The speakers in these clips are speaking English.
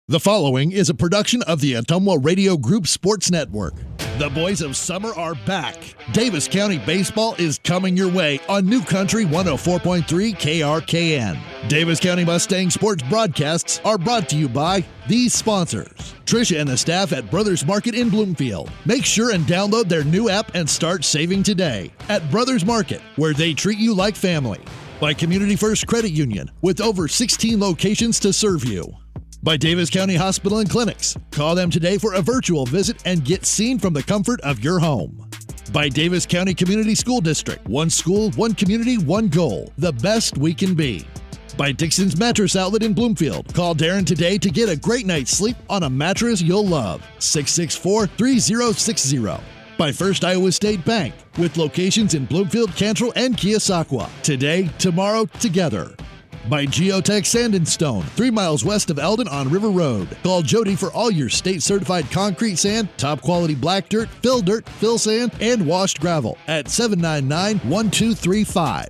The following is a production of the Ottumwa Radio Group Sports Network. The boys of summer are back. Davis County baseball is coming your way on New Country 104.3 KRKN. Davis County Mustang sports broadcasts are brought to you by these sponsors. Tricia and the staff at Brothers Market in Bloomfield. Make sure and download their new app and start saving today at Brothers Market, where they treat you like family. By Community First Credit Union, with over 16 locations to serve you. By Davis County Hospital and Clinics. Call them today for a virtual visit and get seen from the comfort of your home. By Davis County Community School District. One school, one community, one goal. The best we can be. By Dixon's Mattress Outlet in Bloomfield. Call Darren today to get a great night's sleep on a mattress you'll love. 664-3060. By First Iowa State Bank. With locations in Bloomfield, Cantrell, and Keosauqua. Today, tomorrow, together. By Geotech Sand and Stone, 3 miles west of Eldon on River Road. Call Jody for all your state-certified concrete sand, top-quality black dirt, fill sand, and washed gravel at 799-1235.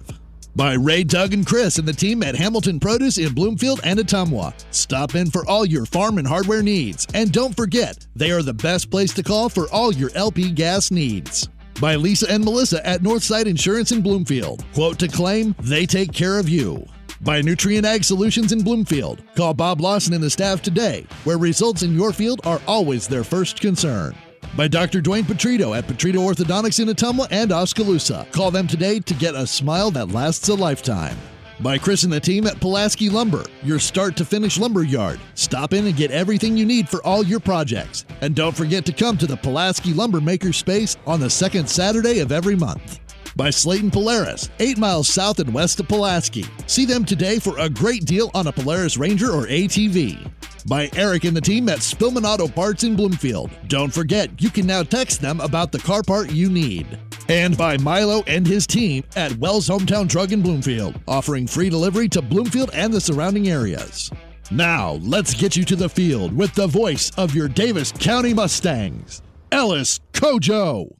By Ray, Doug, and Chris and the team at Hamilton Produce in Bloomfield and Ottumwa. Stop in for all your farm and hardware needs. And don't forget, they are the best place to call for all your LP gas needs. By Lisa and Melissa at Northside Insurance in Bloomfield. Quote to claim, they take care of you. By Nutrient Ag Solutions in Bloomfield. Call Bob Lawson and the staff today, where results in your field are always their first concern. By Dr. Dwayne Petrito at Petrito Orthodontics in Ottumwa and Oskaloosa. Call them today to get a smile that lasts a lifetime. By Chris and the team at Pulaski Lumber, your start-to-finish lumber yard. Stop in and get everything you need for all your projects. And don't forget to come to the Pulaski Lumber Maker Space on the second Saturday of every month. By Slayton Polaris, 8 miles south and west of Pulaski. See them today for a great deal on a Polaris Ranger or ATV. By Eric and the team at Spillman Auto Parts in Bloomfield. Don't forget, you can now text them about the car part you need. And by Milo and his team at Wells Hometown Drug in Bloomfield, offering free delivery to Bloomfield and the surrounding areas. Now, let's get you to the field with the voice of your Davis County Mustangs, Ellis Kojo.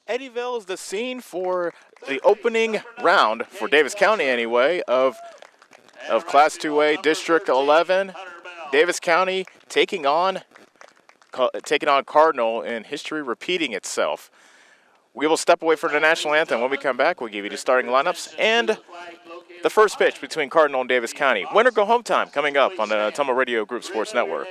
Eddyville is the scene for the opening round, for Davis County anyway, of Class 2A District 11. Davis County taking on Cardinal, and history repeating itself. We will step away from the national anthem. When we come back, we'll give you the starting lineups and the first pitch between Cardinal and Davis County. Win or go home time coming up on the Ottumwa Radio Group Sports Network.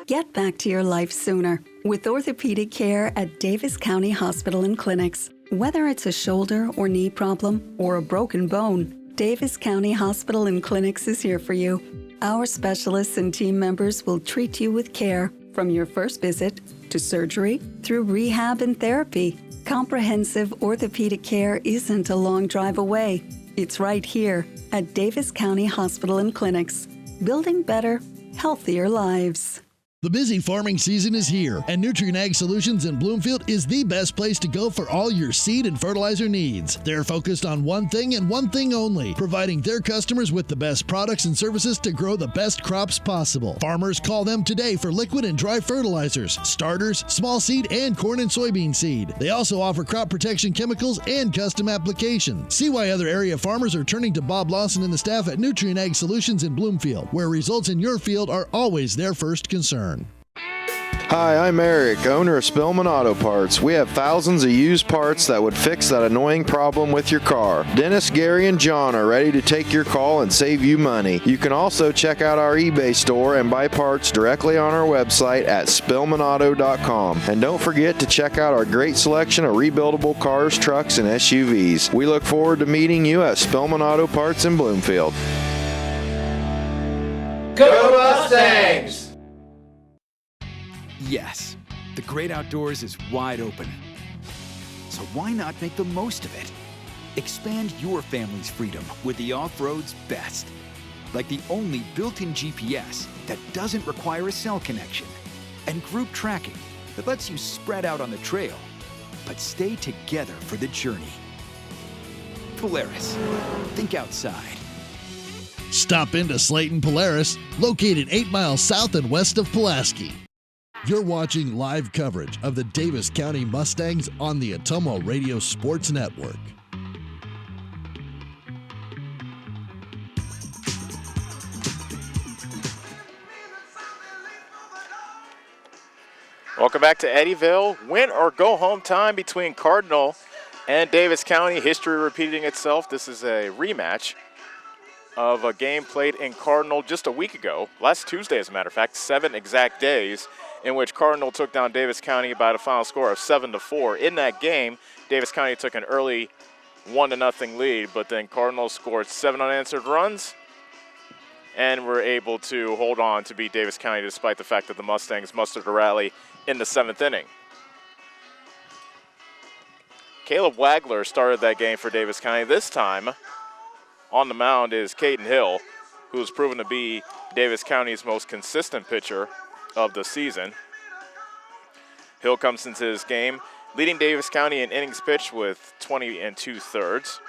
Get back to your life sooner with orthopedic care at Davis County Hospital and Clinics. Whether it's a shoulder or knee problem or a broken bone, Davis County Hospital and Clinics is here for you. Our specialists and team members will treat you with care from your first visit to surgery through rehab and therapy. Comprehensive orthopedic care isn't a long drive away. It's right here at Davis County Hospital and Clinics, building better, healthier lives. The busy farming season is here, and Nutrient Ag Solutions in Bloomfield is the best place to go for all your seed and fertilizer needs. They're focused on one thing and one thing only, providing their customers with the best products and services to grow the best crops possible. Farmers call them today for liquid and dry fertilizers, starters, small seed, and corn and soybean seed. They also offer crop protection chemicals and custom applications. See why other area farmers are turning to Bob Lawson and the staff at Nutrient Ag Solutions in Bloomfield, where results in your field are always their first concern. Hi, I'm Eric, owner of Spillman Auto Parts. We have thousands of used parts that would fix that annoying problem with your car. Dennis, Gary, and John are ready to take your call and save you money. You can also check out our eBay store and buy parts directly on our website at spillmanauto.com. And don't forget to check out our great selection of rebuildable cars, trucks, and SUVs. We look forward to meeting you at Spillman Auto Parts in Bloomfield. Go Mustangs! Yes, the great outdoors is wide open. So why not make the most of it? Expand your family's freedom with the off-road's best. Like the only built-in GPS that doesn't require a cell connection. And group tracking that lets you spread out on the trail, but stay together for the journey. Polaris. Think outside. Stop into Slayton Polaris, located 8 miles south and west of Pulaski. You're watching live coverage of the Davis County Mustangs on the Ottumwa Radio Sports Network. Welcome back to Eddyville. Win or go home time between Cardinal and Davis County. History repeating itself. This is a rematch of a game played in Cardinal just a week ago, last Tuesday as a matter of fact, 7 exact days, in which Cardinal took down Davis County by a final score of 7-4. In that game, Davis County took an early 1-0 lead, but then Cardinal scored 7 unanswered runs and were able to hold on to beat Davis County despite the fact that the Mustangs mustered a rally in the 7th inning. Caleb Wagler started that game for Davis County. This time on the mound is Caden Hill, who has proven to be Davis County's most consistent pitcher of the season. Hill comes into this game leading Davis County in innings pitched with 20 2/3,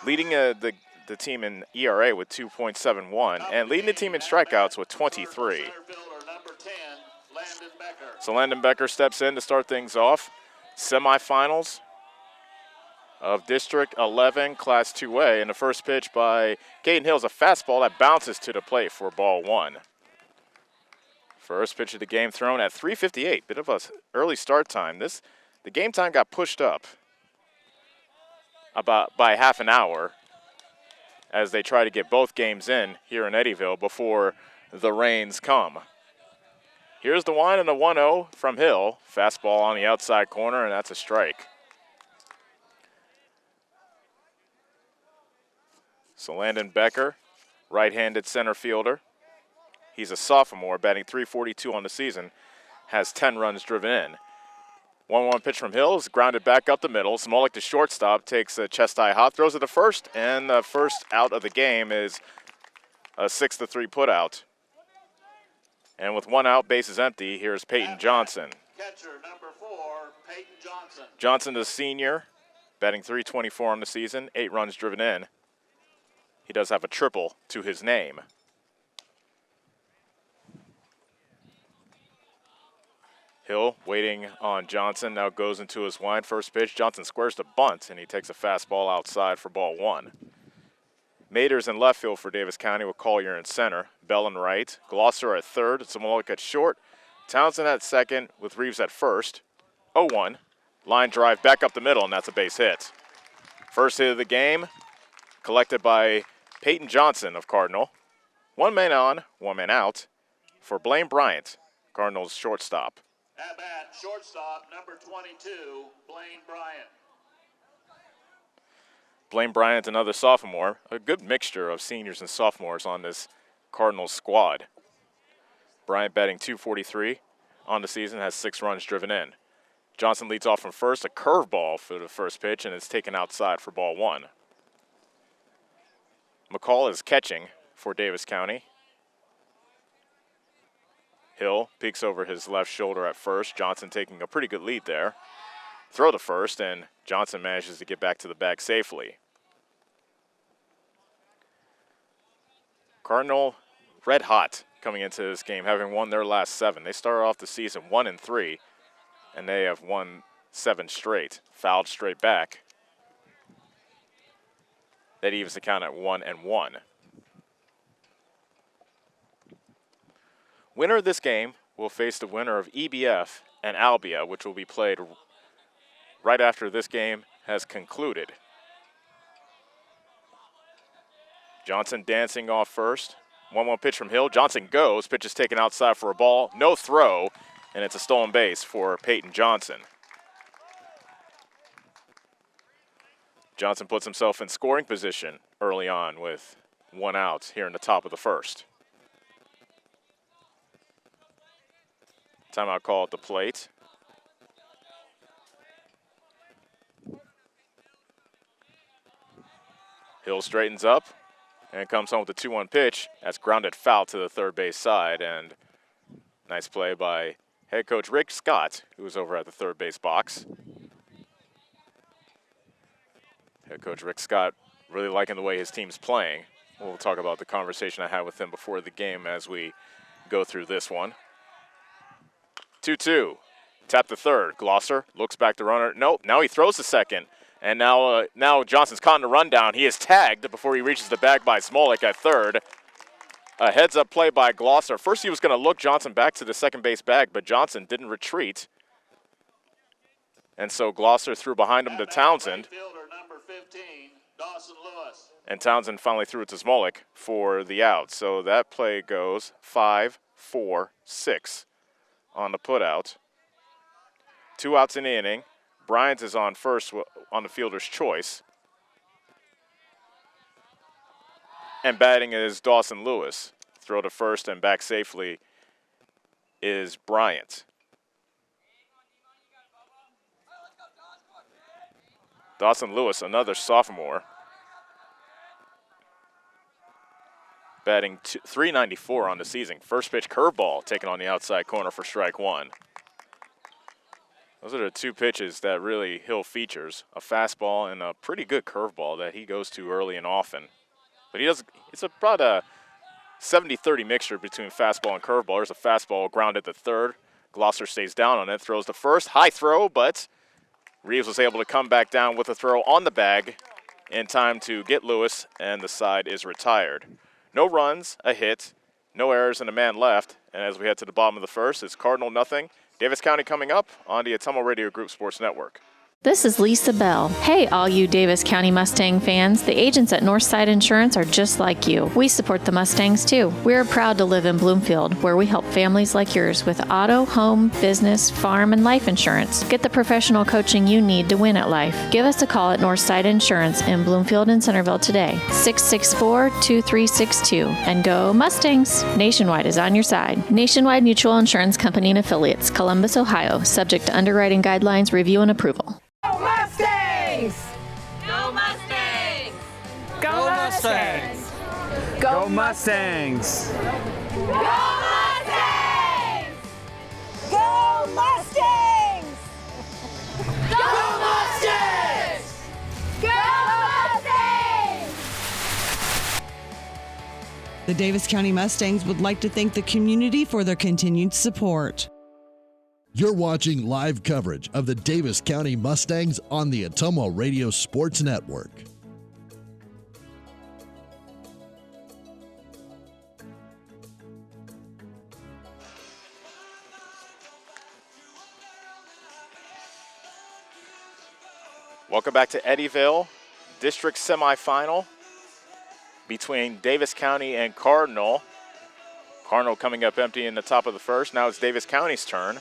leading the team in ERA with 2.71, and leading the team in strikeouts with 23. So Landon Becker steps in to start things off. Semifinals of District 11, Class 2A, and the first pitch by Caden Hill is a fastball that bounces to the plate for ball 1. First pitch of the game thrown at 3:58, bit of a early start time. The game time got pushed up about by half an hour as they try to get both games in here in Eddyville before the rains come. Here's the 1 and a 1-0 from Hill. Fastball on the outside corner, and that's a strike. So Landon Becker, right-handed center fielder. He's a sophomore, batting .342 on the season, has 10 runs driven in. 1-1 pitch from Hill is grounded back up the middle. Smolik, the shortstop, takes a chest-high hop, throws it to first, and the first out of the game is a 6-3 putout. And with 1 out, bases empty, here's Peyton Johnson. Catcher number 4, Peyton Johnson. Johnson, the senior, batting .324 on the season, 8 runs driven in. He does have a triple to his name. Hill waiting on Johnson, now goes into his wind. First pitch, Johnson squares to bunt, and he takes a fastball outside for ball 1. Maders in left field for Davis County with Collier in center. Bell in right. Glosser at third. Samolik at short. Townsend at second with Reeves at first. 0-1. Line drive back up the middle, and that's a base hit. First hit of the game collected by Peyton Johnson of Cardinal. 1 man on, 1 man out for Blaine Bryant, Cardinals shortstop. At bat, shortstop number 22, Blaine Bryant. Blaine Bryant, another sophomore. A good mixture of seniors and sophomores on this Cardinals squad. Bryant batting .243 on the season, has 6 runs driven in. Johnson leads off from first, a curveball for the first pitch, and it's taken outside for ball 1. McCall is catching for Davis County. Hill peeks over his left shoulder at first. Johnson taking a pretty good lead there. Throw to first, and Johnson manages to get back to the bag safely. Cardinal red hot coming into this game, having won their last 7. They started off the season 1-3, and they have won 7 straight, fouled straight back. That evens the count at 1-1. Winner of this game will face the winner of EBF and Albia, which will be played right after this game has concluded. Johnson dancing off first. 1-1 pitch from Hill. Johnson goes. Pitch is taken outside for a ball. No throw, and it's a stolen base for Peyton Johnson. Johnson puts himself in scoring position early on with 1 out here in the top of the first. Timeout call at the plate. Hill straightens up and comes home with a 2-1 pitch. That's grounded foul to the third base side, and nice play by head coach Rick Scott, who was over at the third base box. Head coach Rick Scott really liking the way his team's playing. We'll talk about the conversation I had with him before the game as we go through this one. 2-2. Tap the third. Glosser looks back the runner. Nope. Now he throws the second. And now Johnson's caught in the rundown. He is tagged before he reaches the bag by Smolik at third. A heads-up play by Glosser. First he was going to look Johnson back to the second base bag, but Johnson didn't retreat. And so Glosser threw behind him to Townsend. Number 15, Dawson Lewis. And Townsend finally threw it to Smolik for the out. So that play goes 5-4-6 on the putout. 2 outs in the inning. Bryant is on first on the fielder's choice. And batting is Dawson Lewis. Throw to first and back safely is Bryant. Dawson Lewis, another sophomore. Batting .394 on the season. First pitch curveball taken on the outside corner for strike one. Those are the 2 pitches that really Hill features, a fastball and a pretty good curveball that he goes to early and often. But it's about a 70-30 mixture between fastball and curveball. There's a fastball grounded to third. Glosser stays down on it, throws to first. High throw, but Reeves was able to come back down with a throw on the bag in time to get Lewis, and the side is retired. No runs, a hit, no errors, and a man left. And as we head to the bottom of the first, it's Cardinal nothing. Davis County coming up on the Atomo Radio Group Sports Network. This is Lisa Bell. Hey, all you Davis County Mustang fans. The agents at Northside Insurance are just like you. We support the Mustangs, too. We're proud to live in Bloomfield, where we help families like yours with auto, home, business, farm, and life insurance. Get the professional coaching you need to win at life. Give us a call at Northside Insurance in Bloomfield and Centerville today, 664-2362. And go Mustangs! Nationwide is on your side. Nationwide Mutual Insurance Company and Affiliates, Columbus, Ohio, subject to underwriting guidelines, review, and approval. Go Mustangs! Go Mustangs! Go Mustangs! Go Mustangs! Go Mustangs! Go Mustangs! Go Mustangs! Go Mustangs! The Davis County Mustangs would like to thank the community for their continued support. You're watching live coverage of the Davis County Mustangs on the Atomo Radio Sports Network. Welcome back to Eddyville, district semifinal between Davis County and Cardinal. Cardinal coming up empty in the top of the first. Now it's Davis County's turn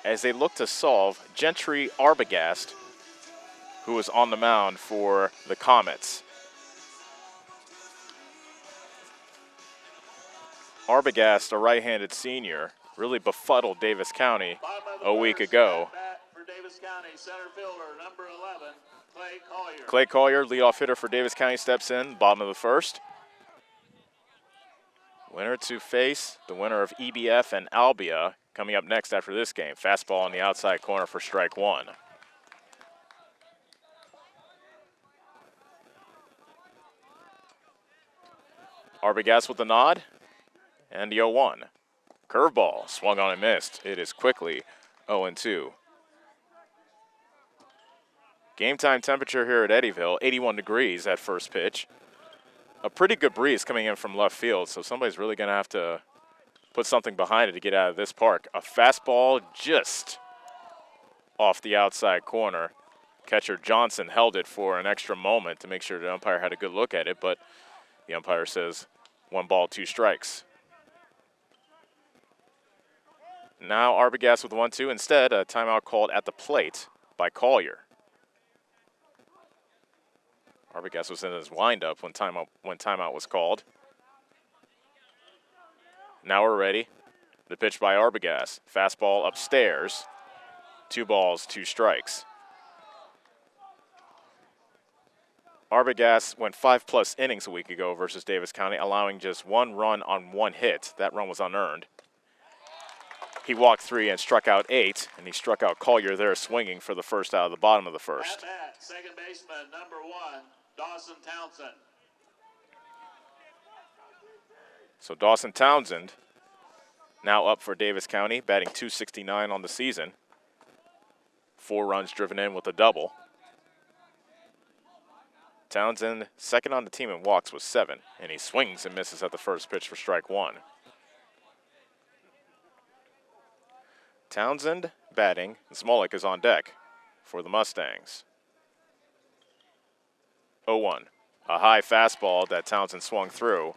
as they look to solve Gentry Arbogast, who is on the mound for the Comets. Arbogast, a right-handed senior, really befuddled Davis County a week ago. For Davis County, center fielder, number 11, Clay Collier. Clay Collier, leadoff hitter for Davis County, steps in, bottom of the first. Winner to face the winner of EBF and Albia coming up next after this game. Fastball on the outside corner for strike one. Arbogast with the nod and the 0-1. Curveball swung on and missed. It is quickly 0-2. Game time temperature here at Eddyville, 81 degrees at first pitch. A pretty good breeze coming in from left field, so somebody's really going to have to put something behind it to get out of this park. A fastball just off the outside corner. Catcher Johnson held it for an extra moment to make sure the umpire had a good look at it, but the umpire says 1 ball, 2 strikes. Now Arbogast with 1-2. Instead, a timeout called at the plate by Collier. Arbogast was in his windup when timeout was called. Now we're ready. The pitch by Arbogast. Fastball upstairs. 2 balls, 2 strikes. Arbogast went 5+ innings a week ago versus Davis County, allowing just 1 run on 1 hit. That run was unearned. He walked 3 and struck out 8, and he struck out Collier there swinging for the first out of the bottom of the first. At bat, second baseman, number 1, Dawson Townsend. So Dawson Townsend now up for Davis County, batting .269 on the season. 4 runs driven in with a double. Townsend, second on the team in walks with 7, and he swings and misses at the first pitch for strike 1. Townsend batting, and Smolik is on deck for the Mustangs. 0-1. A high fastball that Townsend swung through.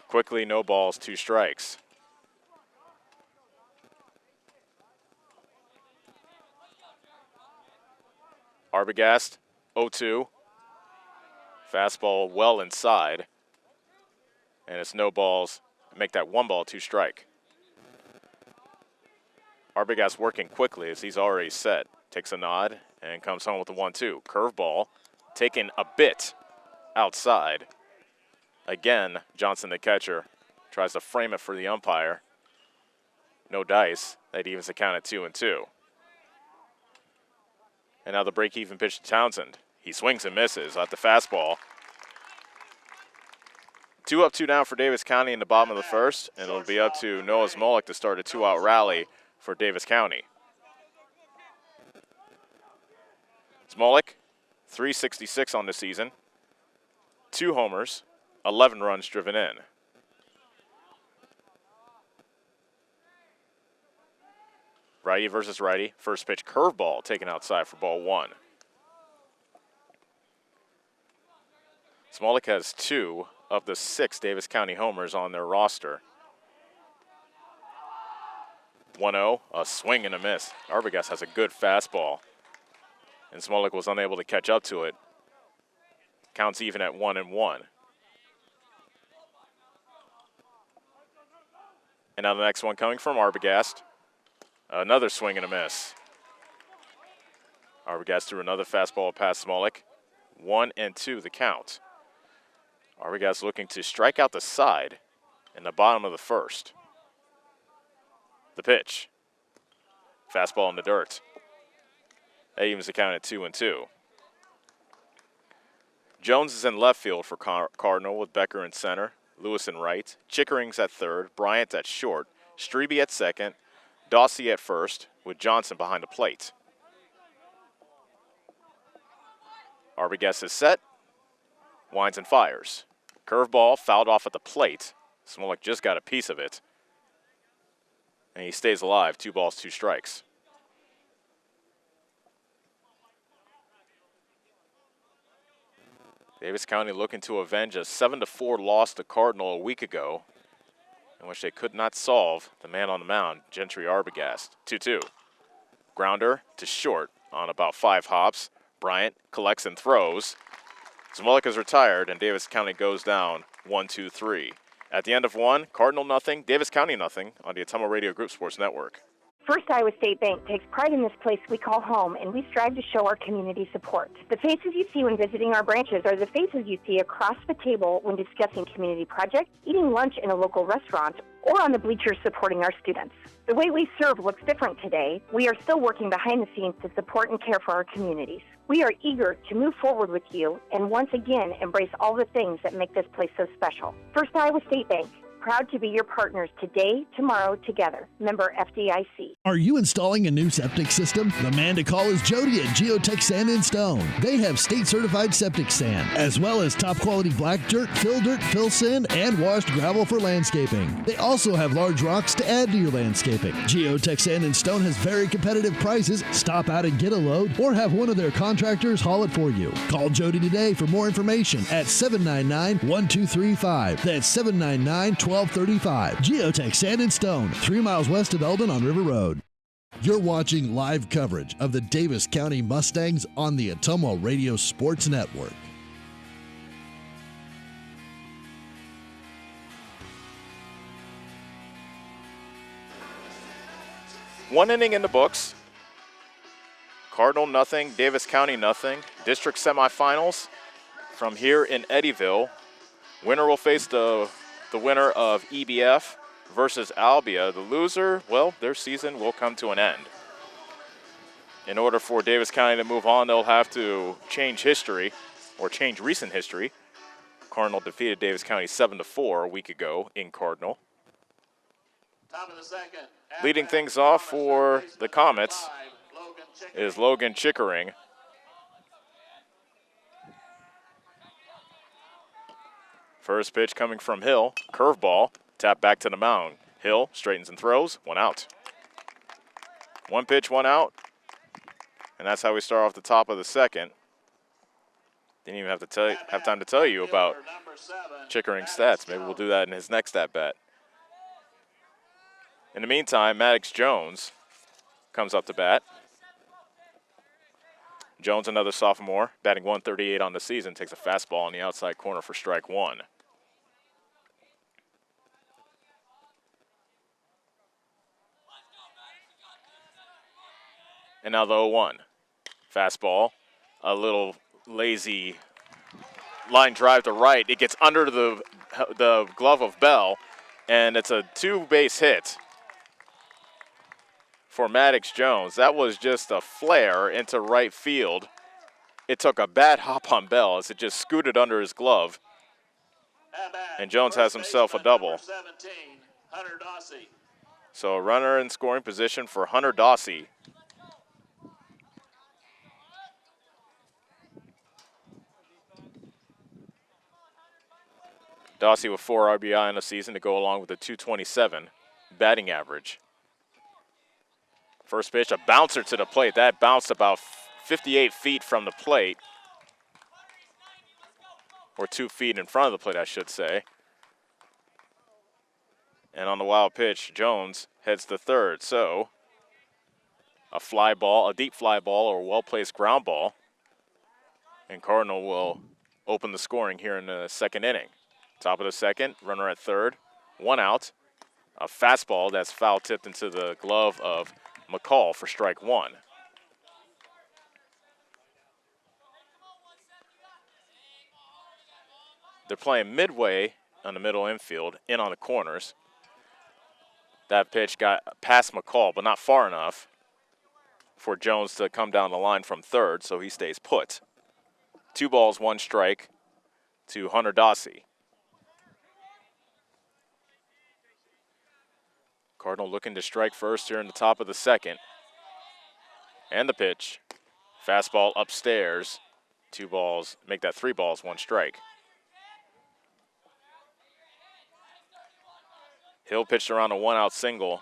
Quickly, no balls, 2 strikes. Arbogast, 0-2. Fastball well inside. And it's no balls. Make that 1 ball, 2 strike. Arbogast working quickly as he's already set. Takes a nod and comes home with a 1-2. Curveball taken a bit outside. Again, Johnson, the catcher, tries to frame it for the umpire. No dice. That evens the count at 2-2. And now the break-even pitch to Townsend. He swings and misses at the fastball. 2 up, 2 down for Davis County in the bottom of the first, and it'll be up to Noah Smolik to start a 2-out rally for Davis County. Smolik, .366 on the season, 2 homers, 11 runs driven in. Righty versus righty. First pitch curveball taken outside for ball 1. Smolik has 2 of the 6 Davis County homers on their roster. 1-0, a swing and a miss. Arbogast has a good fastball, and Smolik was unable to catch up to it. Counts even at 1-1. And now the next one coming from Arbogast. Another swing and a miss. Arbogast threw another fastball past Smolik. 1-2 the count. Arbogast looking to strike out the side in the bottom of the first. The pitch. Fastball in the dirt. That evens the count at 2-2. Jones is in left field for Cardinal with Becker in center, Lewis in right, Chickering's at third, Bryant at short, Strebe at second, Dawsey at first, with Johnson behind the plate. Arbogast is set, winds and fires. Curveball fouled off at the plate. Smolik just got a piece of it. And he stays alive, 2 balls, 2 strikes. Davis County looking to avenge a 7-4 loss to Cardinal a week ago, in which they could not solve the man on the mound, Gentry Arbogast. 2-2. Grounder to short on about 5 hops. Bryant collects and throws. Smolik is retired, and Davis County goes down 1-2-3. At the end of 1, Cardinal nothing, Davis County nothing on the Ottumwa Radio Group Sports Network. First Iowa State Bank takes pride in this place we call home, and we strive to show our community support. The faces you see when visiting our branches are the faces you see across the table when discussing community projects, eating lunch in a local restaurant, or on the bleachers supporting our students. The way we serve looks different today. We are still working behind the scenes to support and care for our communities. We are eager to move forward with you and once again embrace all the things that make this place so special. First Iowa State Bank, proud to be your partners today, tomorrow, together. Member FDIC. Are you installing a new septic system? The man to call is Jody at Geotech Sand and Stone. They have state-certified septic sand, as well as top-quality black dirt, fill sand, and washed gravel for landscaping. They also have large rocks to add to your landscaping. Geotech Sand and Stone has very competitive prices. Stop out and get a load, or have one of their contractors haul it for you. Call Jody today for more information at 799-1235. That's 799-1235. Geotech Sand and Stone, 3 miles west of Eldon on River Road. You're watching live coverage of the Davis County Mustangs on the Ottumwa Radio Sports Network. One inning in the books. Cardinal nothing, Davis County nothing. District semifinals from here in Eddyville. Winner will face the winner of EBF versus Albia. The loser, well, their season will come to an end. In order for Davis County to move on, they'll have to change history, or change recent history, Cardinal defeated Davis County 7-4 a week ago in Cardinal. Top of the second. Leading things off for the Comets is Logan Chickering. First pitch coming from Hill. Curveball. Tap back to the mound. Hill straightens and throws. 1 out. 1 pitch, 1 out. And that's how we start off the top of the second. Didn't even have time to tell you about Chickering's stats. Maybe we'll do that in his next at-bat. In the meantime, Maddox Jones comes up to bat. Jones, another sophomore, batting .138 on the season, takes a fastball on the outside corner for strike 1. And now the 0-1. Fastball, a little lazy line drive to right. It gets under the glove of Bell, and it's a 2-base hit for Maddox Jones. That was just a flare into right field. It took a bad hop on Bell as it just scooted under his glove. And Jones has himself a double. So a runner in scoring position for Hunter Dawsey. Dawsey with 4 RBI in the season to go along with a .227 batting average. First pitch, a bouncer to the plate. That bounced about 58 feet from the plate. Or 2 feet in front of the plate, I should say. And on the wild pitch, Jones heads to third. So a fly ball, a deep fly ball, or a well-placed ground ball. And Cardinal will open the scoring here in the second inning. Top of the second, runner at third, 1 out. A fastball that's foul tipped into the glove of McCall for strike 1. They're playing midway on the middle infield, in on the corners. That pitch got past McCall, but not far enough for Jones to come down the line from third, so he stays put. 2 balls, 1 strike to Hunter Dawsey. Cardinal looking to strike first here in the top of the second. And the pitch. Fastball upstairs. 2 balls, make that 3 balls, 1 strike. Hill pitched around a 1-out single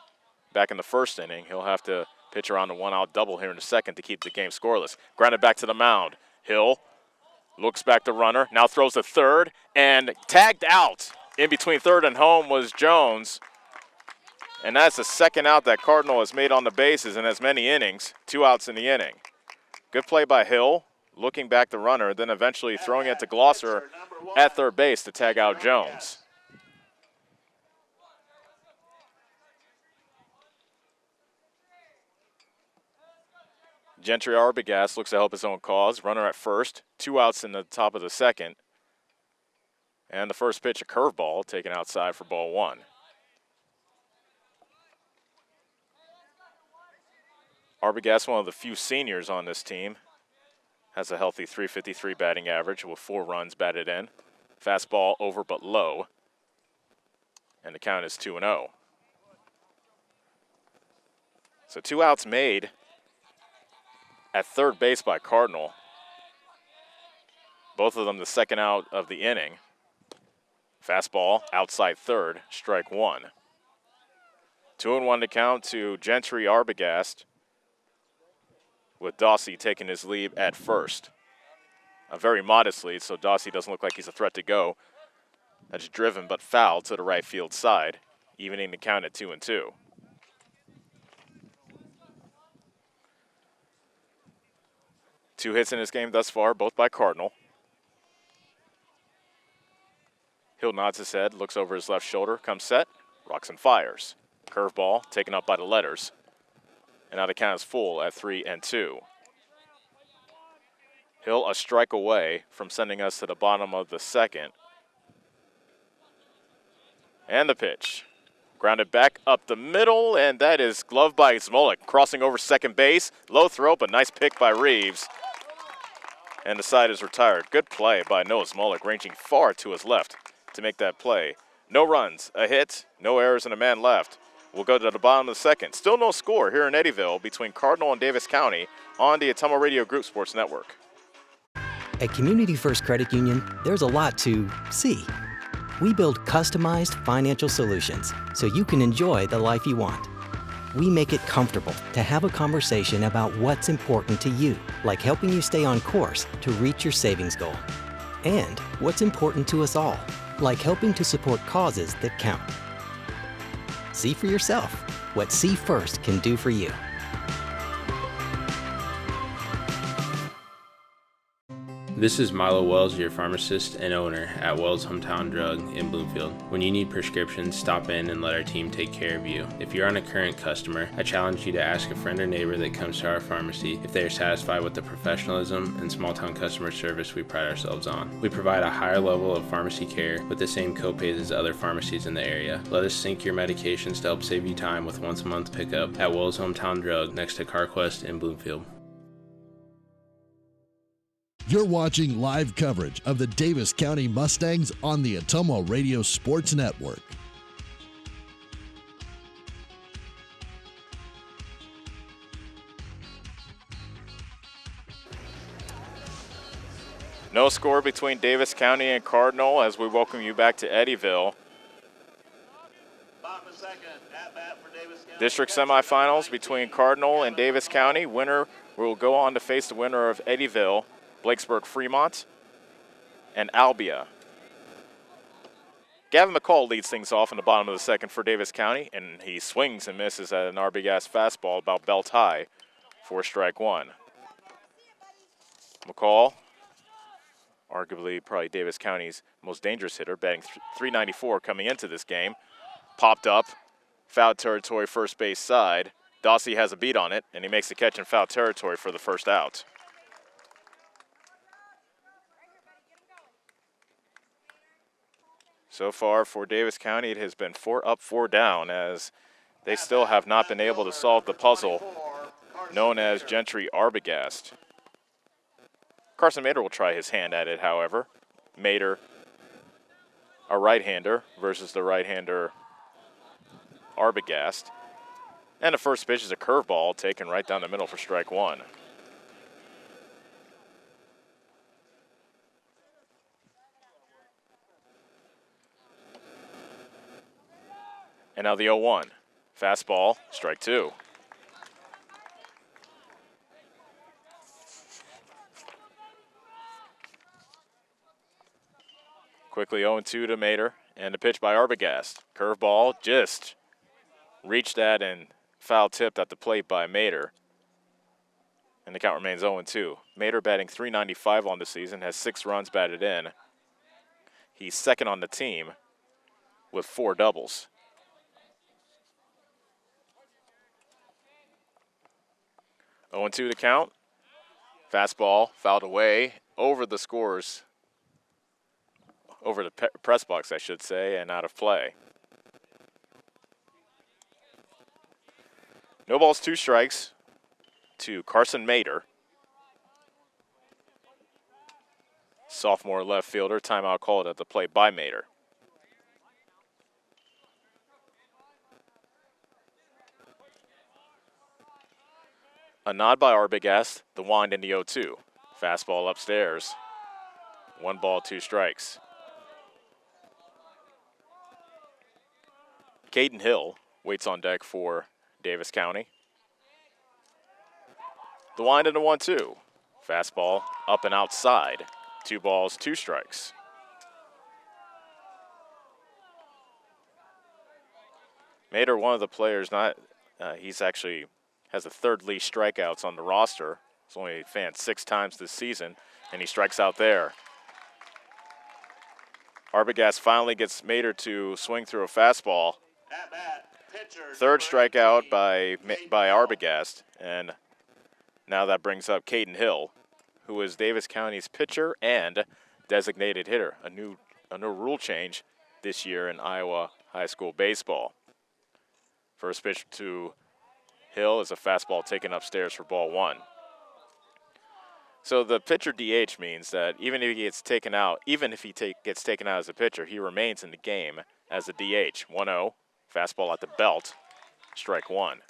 back in the first inning. He'll have to pitch around a 1-out double here in the second to keep the game scoreless. Grounded back to the mound. Hill looks back to runner, now throws to third, and tagged out in between third and home was Jones. And that's the second out that Cardinal has made on the bases in as many innings. 2 outs in the inning. Good play by Hill, looking back the runner, then eventually throwing it to Glosser at third base to tag out Jones. Gentry Arbogast looks to help his own cause. Runner at first, 2 outs in the top of the second. And the first pitch, a curveball, taken outside for ball 1. Arbogast, one of the few seniors on this team, has a healthy .353 batting average with 4 runs batted in. Fastball over but low. And the count is 2-0. So 2 outs made at third base by Cardinal. Both of them the second out of the inning. Fastball outside third, strike 1. 2-1 to count to Gentry Arbogast, with Dawsey taking his lead at first. A very modest lead, so Dawsey doesn't look like he's a threat to go. That's driven but fouled to the right field side, evening the count at 2-2. Two hits in this game thus far, both by Cardinal. Hill nods his head, looks over his left shoulder, comes set, rocks and fires. Curveball taken up by the letters. And now the count is full at 3-2. Hill a strike away from sending us to the bottom of the second. And the pitch. Grounded back up the middle, and that is gloved by Smolik, crossing over second base. Low throw, but nice pick by Reeves. And the side is retired. Good play by Noah Smolik, ranging far to his left to make that play. No runs, a hit, no errors, and a man left. We'll go to the bottom of the second. Still no score here in Eddyville between Cardinal and Davis County on the Atomo Radio Group Sports Network. At Community First Credit Union, there's a lot to see. We build customized financial solutions so you can enjoy the life you want. We make it comfortable to have a conversation about what's important to you, like helping you stay on course to reach your savings goal. And what's important to us all, like helping to support causes that count. See for yourself what See First can do for you. This is Milo Wells, your pharmacist and owner at Wells Hometown Drug in Bloomfield. When you need prescriptions, stop in and let our team take care of you. If you're a current customer, I challenge you to ask a friend or neighbor that comes to our pharmacy if they are satisfied with the professionalism and small-town customer service we pride ourselves on. We provide a higher level of pharmacy care with the same copays as other pharmacies in the area. Let us sync your medications to help save you time with once-a-month pickup at Wells Hometown Drug next to CarQuest in Bloomfield. You're watching live coverage of the Davis County Mustangs on the Atomo Radio Sports Network. No score between Davis County and Cardinal as we welcome you back to Eddyville. District semifinals between Cardinal and Davis County. Winner will go on to face the winner of Eddyville, Blakesburg Fremont, and Albia. Gavin McCall leads things off in the bottom of the second for Davis County, and he swings and misses at an Arbogast fastball about belt high for strike one. McCall, arguably probably Davis County's most dangerous hitter, batting .394 coming into this game. Popped up, foul territory, first base side. Dossie has a beat on it, and he makes the catch in foul territory for the first out. So far for Davis County, it has been 4 up, 4 down, as they still have not been able to solve the puzzle known as Gentry Arbogast. Carson Mater will try his hand at it, however. Mater, a right-hander versus the right-hander Arbogast. And the first pitch is a curveball taken right down the middle for strike one. And now the 0-1. Fastball, strike two. Quickly 0-2 to Mater, and a pitch by Arbogast. Curveball just reached that and foul tipped at the plate by Mater. And the count remains 0-2. Mater batting .395 on the season, has 6 runs batted in. He's second on the team with 4 doubles. 0-2 to count. Fastball fouled away over the scores, over the press box, I should say, and out of play. No balls, 2 strikes to Carson Mater. Sophomore left fielder, timeout called at the plate by Mater. A nod by Arbogast, the wind in the 0-2. Fastball upstairs. 1 ball, 2 strikes. Caden Hill waits on deck for Davis County. The wind in the 1-2. Fastball up and outside. 2 balls, 2 strikes. Mater, one of the players, he's actually has the 3rd least strikeouts on the roster. He's only fanned 6 times this season, and he strikes out there. Arbogast finally gets Mater to swing through a fastball. 3rd strikeout by Arbogast, and now that brings up Caden Hill, who is Davis County's pitcher and designated hitter, a new rule change this year in Iowa high school baseball. First pitch to Hill is a fastball taken upstairs for ball 1. So the pitcher DH means that even if he gets taken out, gets taken out as a pitcher, he remains in the game as a DH. 1-0, fastball at the belt, strike one.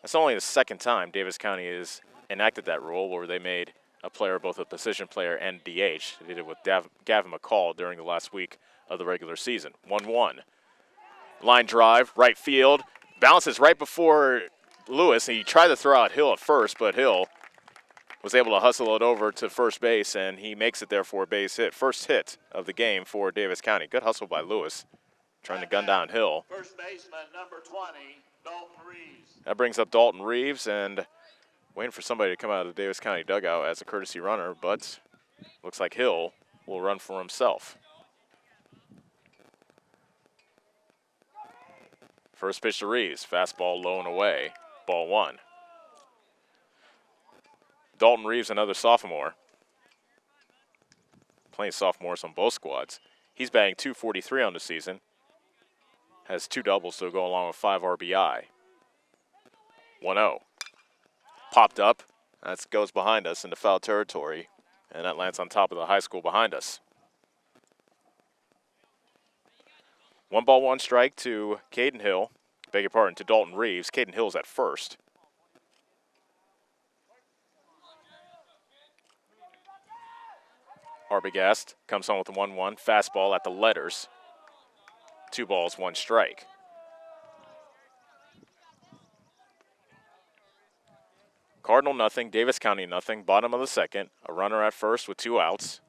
That's only the second time Davis County has enacted that rule where they made a player both a position player and DH. They did it with Gavin McCall during the last week of the regular season. 1-1. Line drive, right field, bounces right before Lewis. He tried to throw out Hill at first, but Hill was able to hustle it over to first base, and he makes it there for a base hit. First hit of the game for Davis County. Good hustle by Lewis, trying to gun down Hill. First baseman, number 20, Dalton Reeves. That brings up Dalton Reeves, and waiting for somebody to come out of the Davis County dugout as a courtesy runner, but looks like Hill will run for himself. First pitch to Reeves, fastball low and away, ball one. Dalton Reeves, another sophomore. Playing sophomores on both squads. He's batting .243 on the season. Has 2 doubles to go along with 5 RBI. 1-0. Popped up. That goes behind us into foul territory, and that lands on top of the high school behind us. 1 ball, 1 strike to Caden Hill. Beg your pardon, to Dalton Reeves. Caden Hill's at first. Arbogast comes home with a 1-1. Fastball at the letters. 2 balls, 1 strike. Cardinal nothing, Davis County nothing. Bottom of the second. A runner at first with 2 outs.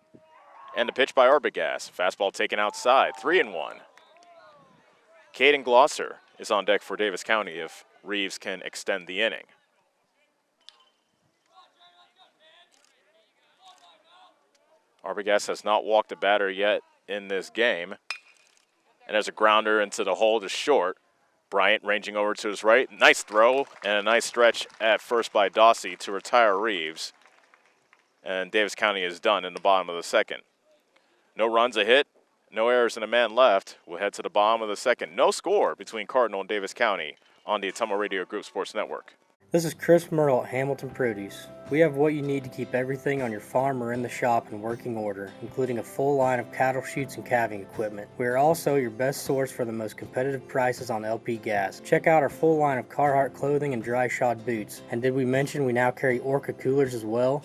And a pitch by Arbogast. Fastball taken outside. 3-1. Caden Glosser is on deck for Davis County if Reeves can extend the inning. Arbogast has not walked a batter yet in this game. And there's a grounder into the hole to short. Bryant ranging over to his right. Nice throw and a nice stretch at first by Dossie to retire Reeves. And Davis County is done in the bottom of the second. No runs, a hit, no errors, and a man left. We'll head to the bottom of the second. No score between Cardinal and Davis County on the Ottumwa Radio Group Sports Network. This is Chris Myrtle at Hamilton Produce. We have what you need to keep everything on your farm or in the shop in working order, including a full line of cattle chutes and calving equipment. We are also your best source for the most competitive prices on LP gas. Check out our full line of Carhartt clothing and dry shod boots. And did we mention we now carry Orca coolers as well?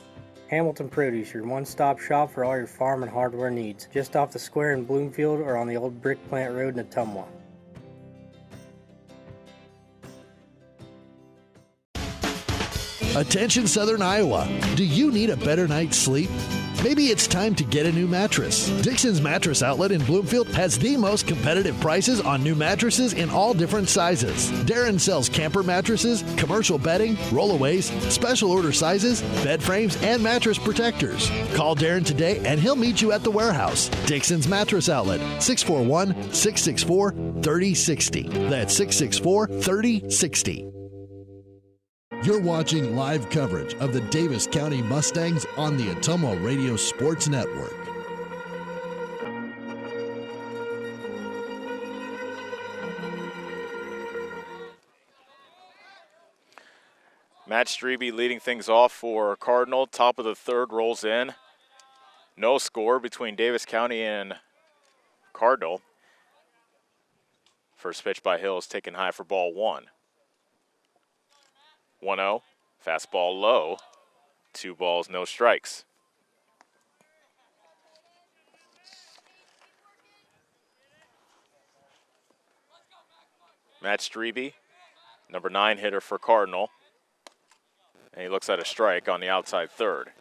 Hamilton Produce, your one-stop shop for all your farm and hardware needs, just off the square in Bloomfield or on the old Brick Plant Road in Ottumwa. Attention Southern Iowa, do you need a better night's sleep? Maybe it's time to get a new mattress. Dixon's Mattress Outlet in Bloomfield has the most competitive prices on new mattresses in all different sizes. Darren sells camper mattresses, commercial bedding, rollaways, special order sizes, bed frames, and mattress protectors. Call Darren today and he'll meet you at the warehouse. Dixon's Mattress Outlet, 641-664-3060. That's 664-3060. You're watching live coverage of the Davis County Mustangs on the Ottumwa Radio Sports Network. Matt Strebe leading things off for Cardinal. Top of the third rolls in. No score between Davis County and Cardinal. First pitch by Hill is taken high for ball one. 1-0, fastball low, 2 balls, no strikes. Matt Strebe, number 9 hitter for Cardinal, and he looks at a strike on the outside third.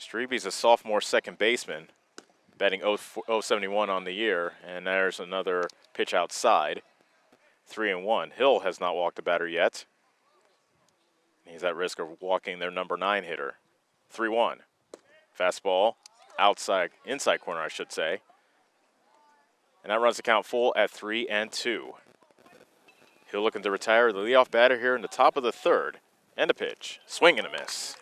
Strebe's a sophomore second baseman, batting .071 on the year, and there's another pitch outside. 3-1. Hill has not walked a batter yet. He's at risk of walking their number 9 hitter. 3-1. Fastball inside corner, I should say. And that runs the count full at 3-2. Hill looking to retire the leadoff batter here in the top of the third. And a pitch. Swing and a miss.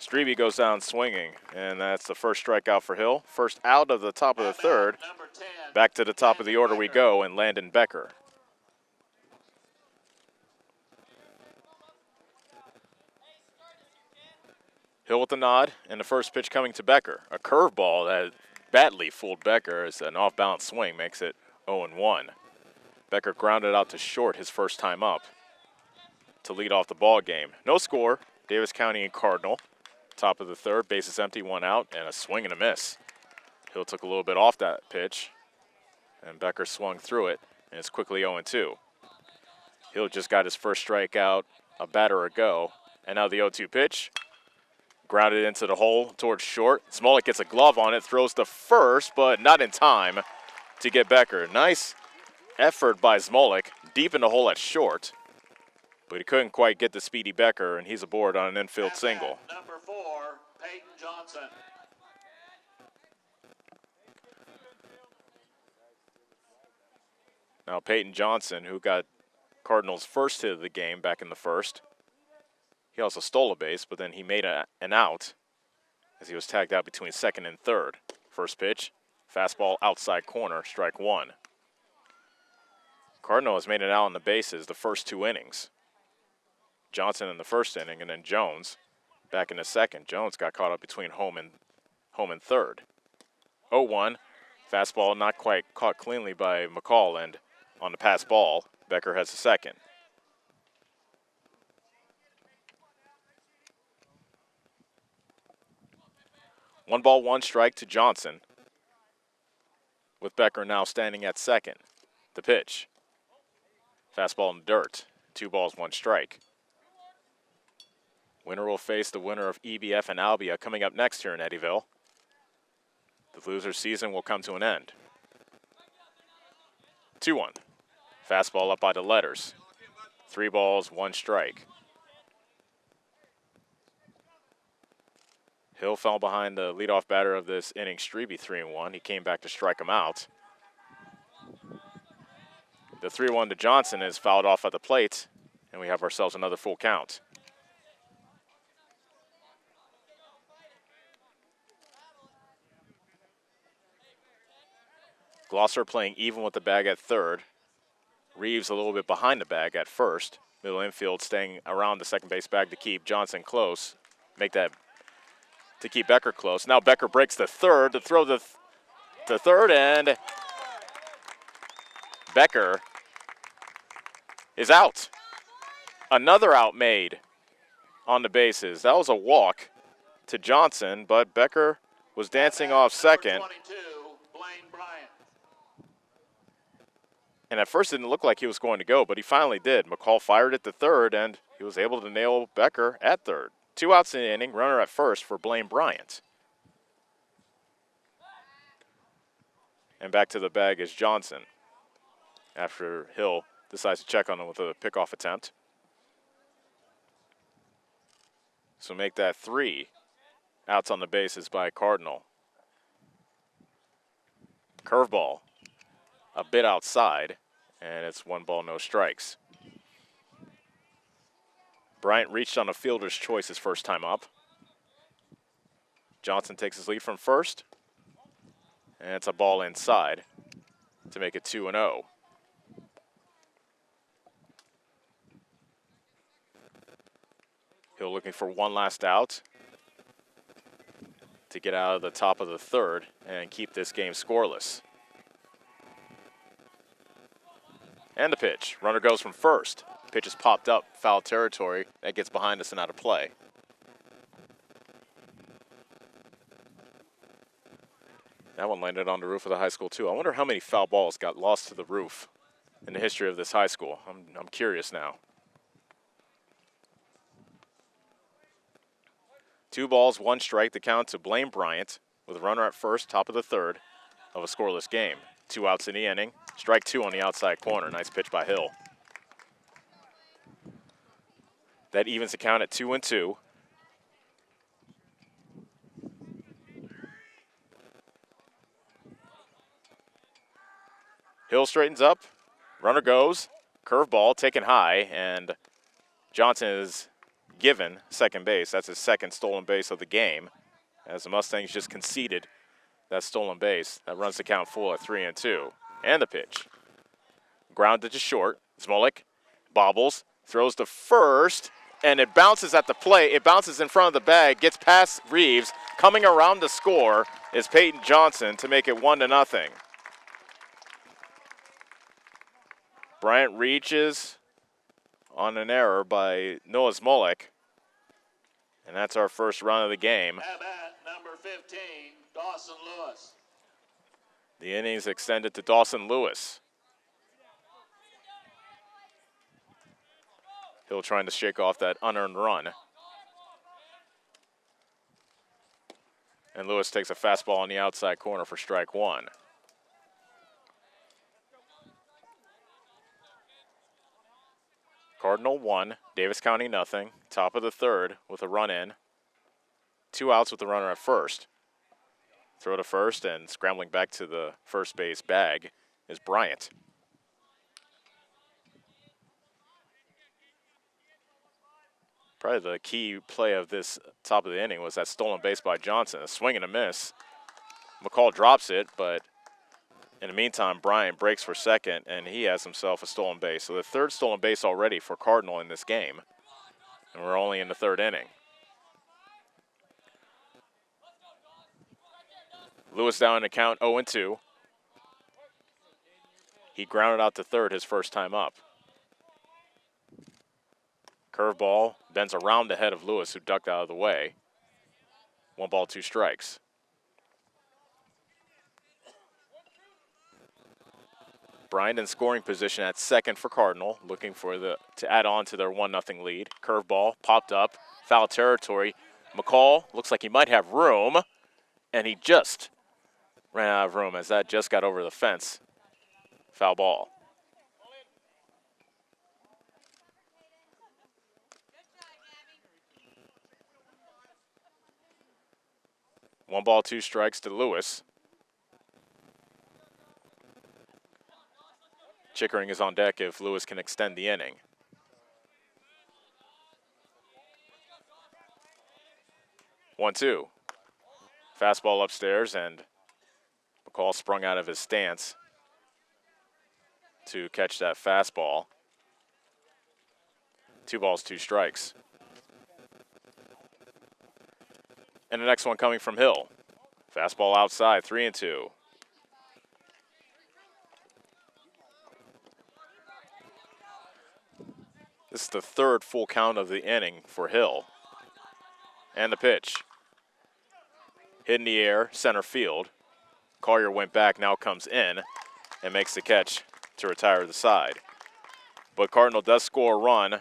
Strebe goes down swinging, and that's the first strikeout for Hill. First out of the top of the third. Back to the top of the order we go, and Landon Becker. Hill with the nod, and the first pitch coming to Becker. A curveball that badly fooled Becker as an off-balance swing makes it 0-1. Becker grounded out to short his first time up to lead off the ball game. No score, Davis County and Cardinal. Top of the third, bases empty, one out, and a swing and a miss. Hill took a little bit off that pitch, and Becker swung through it, and it's quickly 0-2. Hill just got his first strikeout a batter ago, and now the 0-2 pitch. Grounded into the hole towards short. Smolik gets a glove on it, throws to first, but not in time to get Becker. Nice effort by Smolik, deep in the hole at short. But he couldn't quite get the speedy Becker, and he's aboard on an infield single. Number 4, Peyton Johnson. Now Peyton Johnson, who got Cardinals' first hit of the game back in the first. He also stole a base, but then he made an out as he was tagged out between second and third. First pitch, fastball outside corner, strike one. Cardinal has made it out on the bases the first 2 innings. Johnson in the first inning, and then Jones back in the second. Jones got caught up between home and third. 0-1, fastball not quite caught cleanly by McCall, and on the pass ball, Becker has the second. One ball, one strike to Johnson, with Becker now standing at second. The pitch. Fastball in the dirt. 2 balls, 1 strike. Winner will face the winner of EBF and Albia coming up next here in Eddyville. The loser's season will come to an end. 2-1. Fastball up by the letters. 3 balls, 1 strike. Hill fell behind the leadoff batter of this inning, Strebe, 3-1. He came back to strike him out. The 3-1 to Johnson is fouled off at the plate, and we have ourselves another full count. Glosser playing even with the bag at third. Reeves a little bit behind the bag at first. Middle infield staying around the second base bag to keep Johnson close. Make that to keep Becker close. Now Becker breaks the third to throw the third, and Becker is out. Another out made on the bases. That was a walk to Johnson, but Becker was dancing off second. And at first it didn't look like he was going to go, but he finally did. McCall fired at the third, and he was able to nail Becker at third. 2 outs in the inning, runner at first for Blaine Bryant. And back to the bag is Johnson after Hill decides to check on him with a pickoff attempt. So make that 3 outs on the bases by Cardinal. Curveball, a bit outside, and it's 1 ball, no strikes. Bryant reached on a fielder's choice his first time up. Johnson takes his lead from first, and it's a ball inside to make it 2-0. Hill looking for one last out to get out of the top of the third and keep this game scoreless. And the pitch. Runner goes from first. Pitch is popped up, foul territory. That gets behind us and out of play. That one landed on the roof of the high school too. I wonder how many foul balls got lost to the roof in the history of this high school. I'm curious now. 2 balls, 1 strike, the count to Blaine Bryant with a runner at first, top of the third of a scoreless game. 2 outs in the inning. Strike 2 on the outside corner. Nice pitch by Hill. That evens the count at 2-2. Hill straightens up. Runner goes. Curveball taken high, and Johnson is given second base. That's his second stolen base of the game, as the Mustangs just conceded that stolen base. That runs the count full at 3-2. And the pitch. Grounded to short. Smolik bobbles, throws to first, and it bounces at the plate. It bounces in front of the bag, gets past Reeves. Coming around to score is Peyton Johnson to make it 1-0. Bryant reaches on an error by Noah Smolik. And that's our first run of the game. At bat, number 15, Dawson Lewis. The innings extended to Dawson Lewis. Hill trying to shake off that unearned run. And Lewis takes a fastball on the outside corner for strike one. Cardinal 1, Davis County nothing. Top of the third with a run in. 2 outs with the runner at first. Throw to first, and scrambling back to the first base bag is Bryant. Probably the key play of this top of the inning was that stolen base by Johnson. A swing and a miss. McCall drops it, but in the meantime, Bryant breaks for second, and he has himself a stolen base. So the third stolen base already for Cardinal in this game, and we're only in the third inning. Lewis down in the count 0-2. He grounded out to third his first time up. Curveball bends around the head of Lewis, who ducked out of the way. 1 ball, 2 strikes. Bryant in scoring position at second for Cardinal, looking for to add on to their 1-0 lead. Curveball popped up, foul territory. McCall looks like he might have room, and he just ran out of room as that just got over the fence. Foul ball. One ball, 2 strikes to Lewis. Chickering is on deck if Lewis can extend the inning. One, 2. Fastball upstairs, and McCall sprung out of his stance to catch that fastball. 2 balls, 2 strikes. And the next one coming from Hill. Fastball outside, 3-2. This is the third full count of the inning for Hill. And the pitch. Hit in the air, center field. Collier went back, now comes in and makes the catch to retire the side. But Cardinal does score a run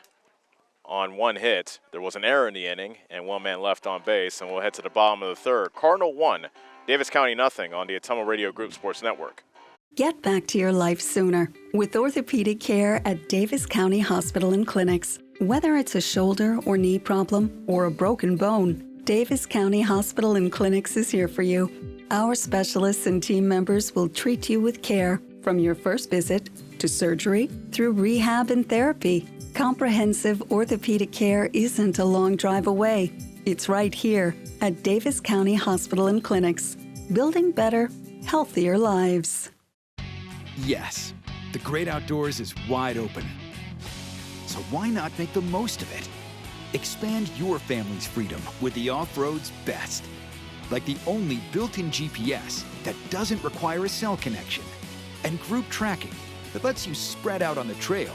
on 1 hit. There was an error in the inning and 1 man left on base, and we'll head to the bottom of the third. Cardinal 1, Davis County nothing on the Ottumwa Radio Group Sports Network. Get back to your life sooner with orthopedic care at Davis County Hospital and Clinics. Whether it's a shoulder or knee problem or a broken bone, Davis County Hospital and Clinics is here for you. Our specialists and team members will treat you with care from your first visit to surgery through rehab and therapy. Comprehensive orthopedic care isn't a long drive away. It's right here at Davis County Hospital and Clinics, building better, healthier lives. Yes, the great outdoors is wide open. So why not make the most of it? Expand your family's freedom with the off-road's best. Like the only built-in GPS that doesn't require a cell connection. And group tracking that lets you spread out on the trail,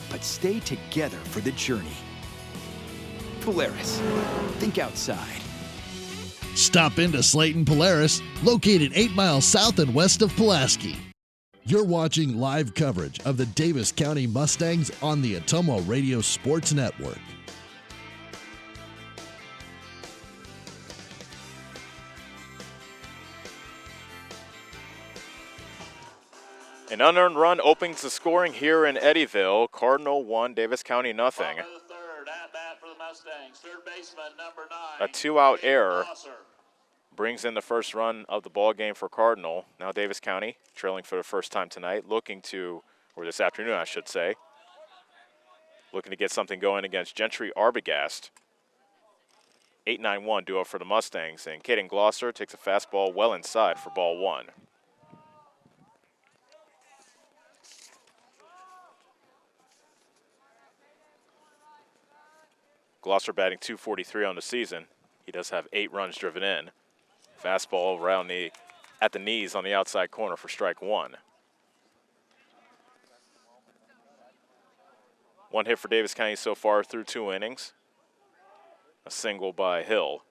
but stay together for the journey. Polaris, think outside. Stop into Slayton Polaris, located 8 miles south and west of Pulaski. You're watching live coverage of the Davis County Mustangs on the Ottumwa Radio Sports Network. An unearned run opens the scoring here in Eddyville. Cardinal 1, Davis County nothing. Third, at bat for the Mustangs. Third baseman, number 9. A 2-out error brings in the first run of the ball game for Cardinal. Now Davis County trailing for the first time tonight, looking to, or this afternoon I should say, looking to get something going against Gentry Arbogast. 8-9-1 duo for the Mustangs, and Caden Glosser takes a fastball well inside for ball one. Glosser batting .243 on the season. He does have 8 runs driven in. Fastball around at the knees on the outside corner for strike one. One hit for Davis County so far through 2 innings. A single by Hill.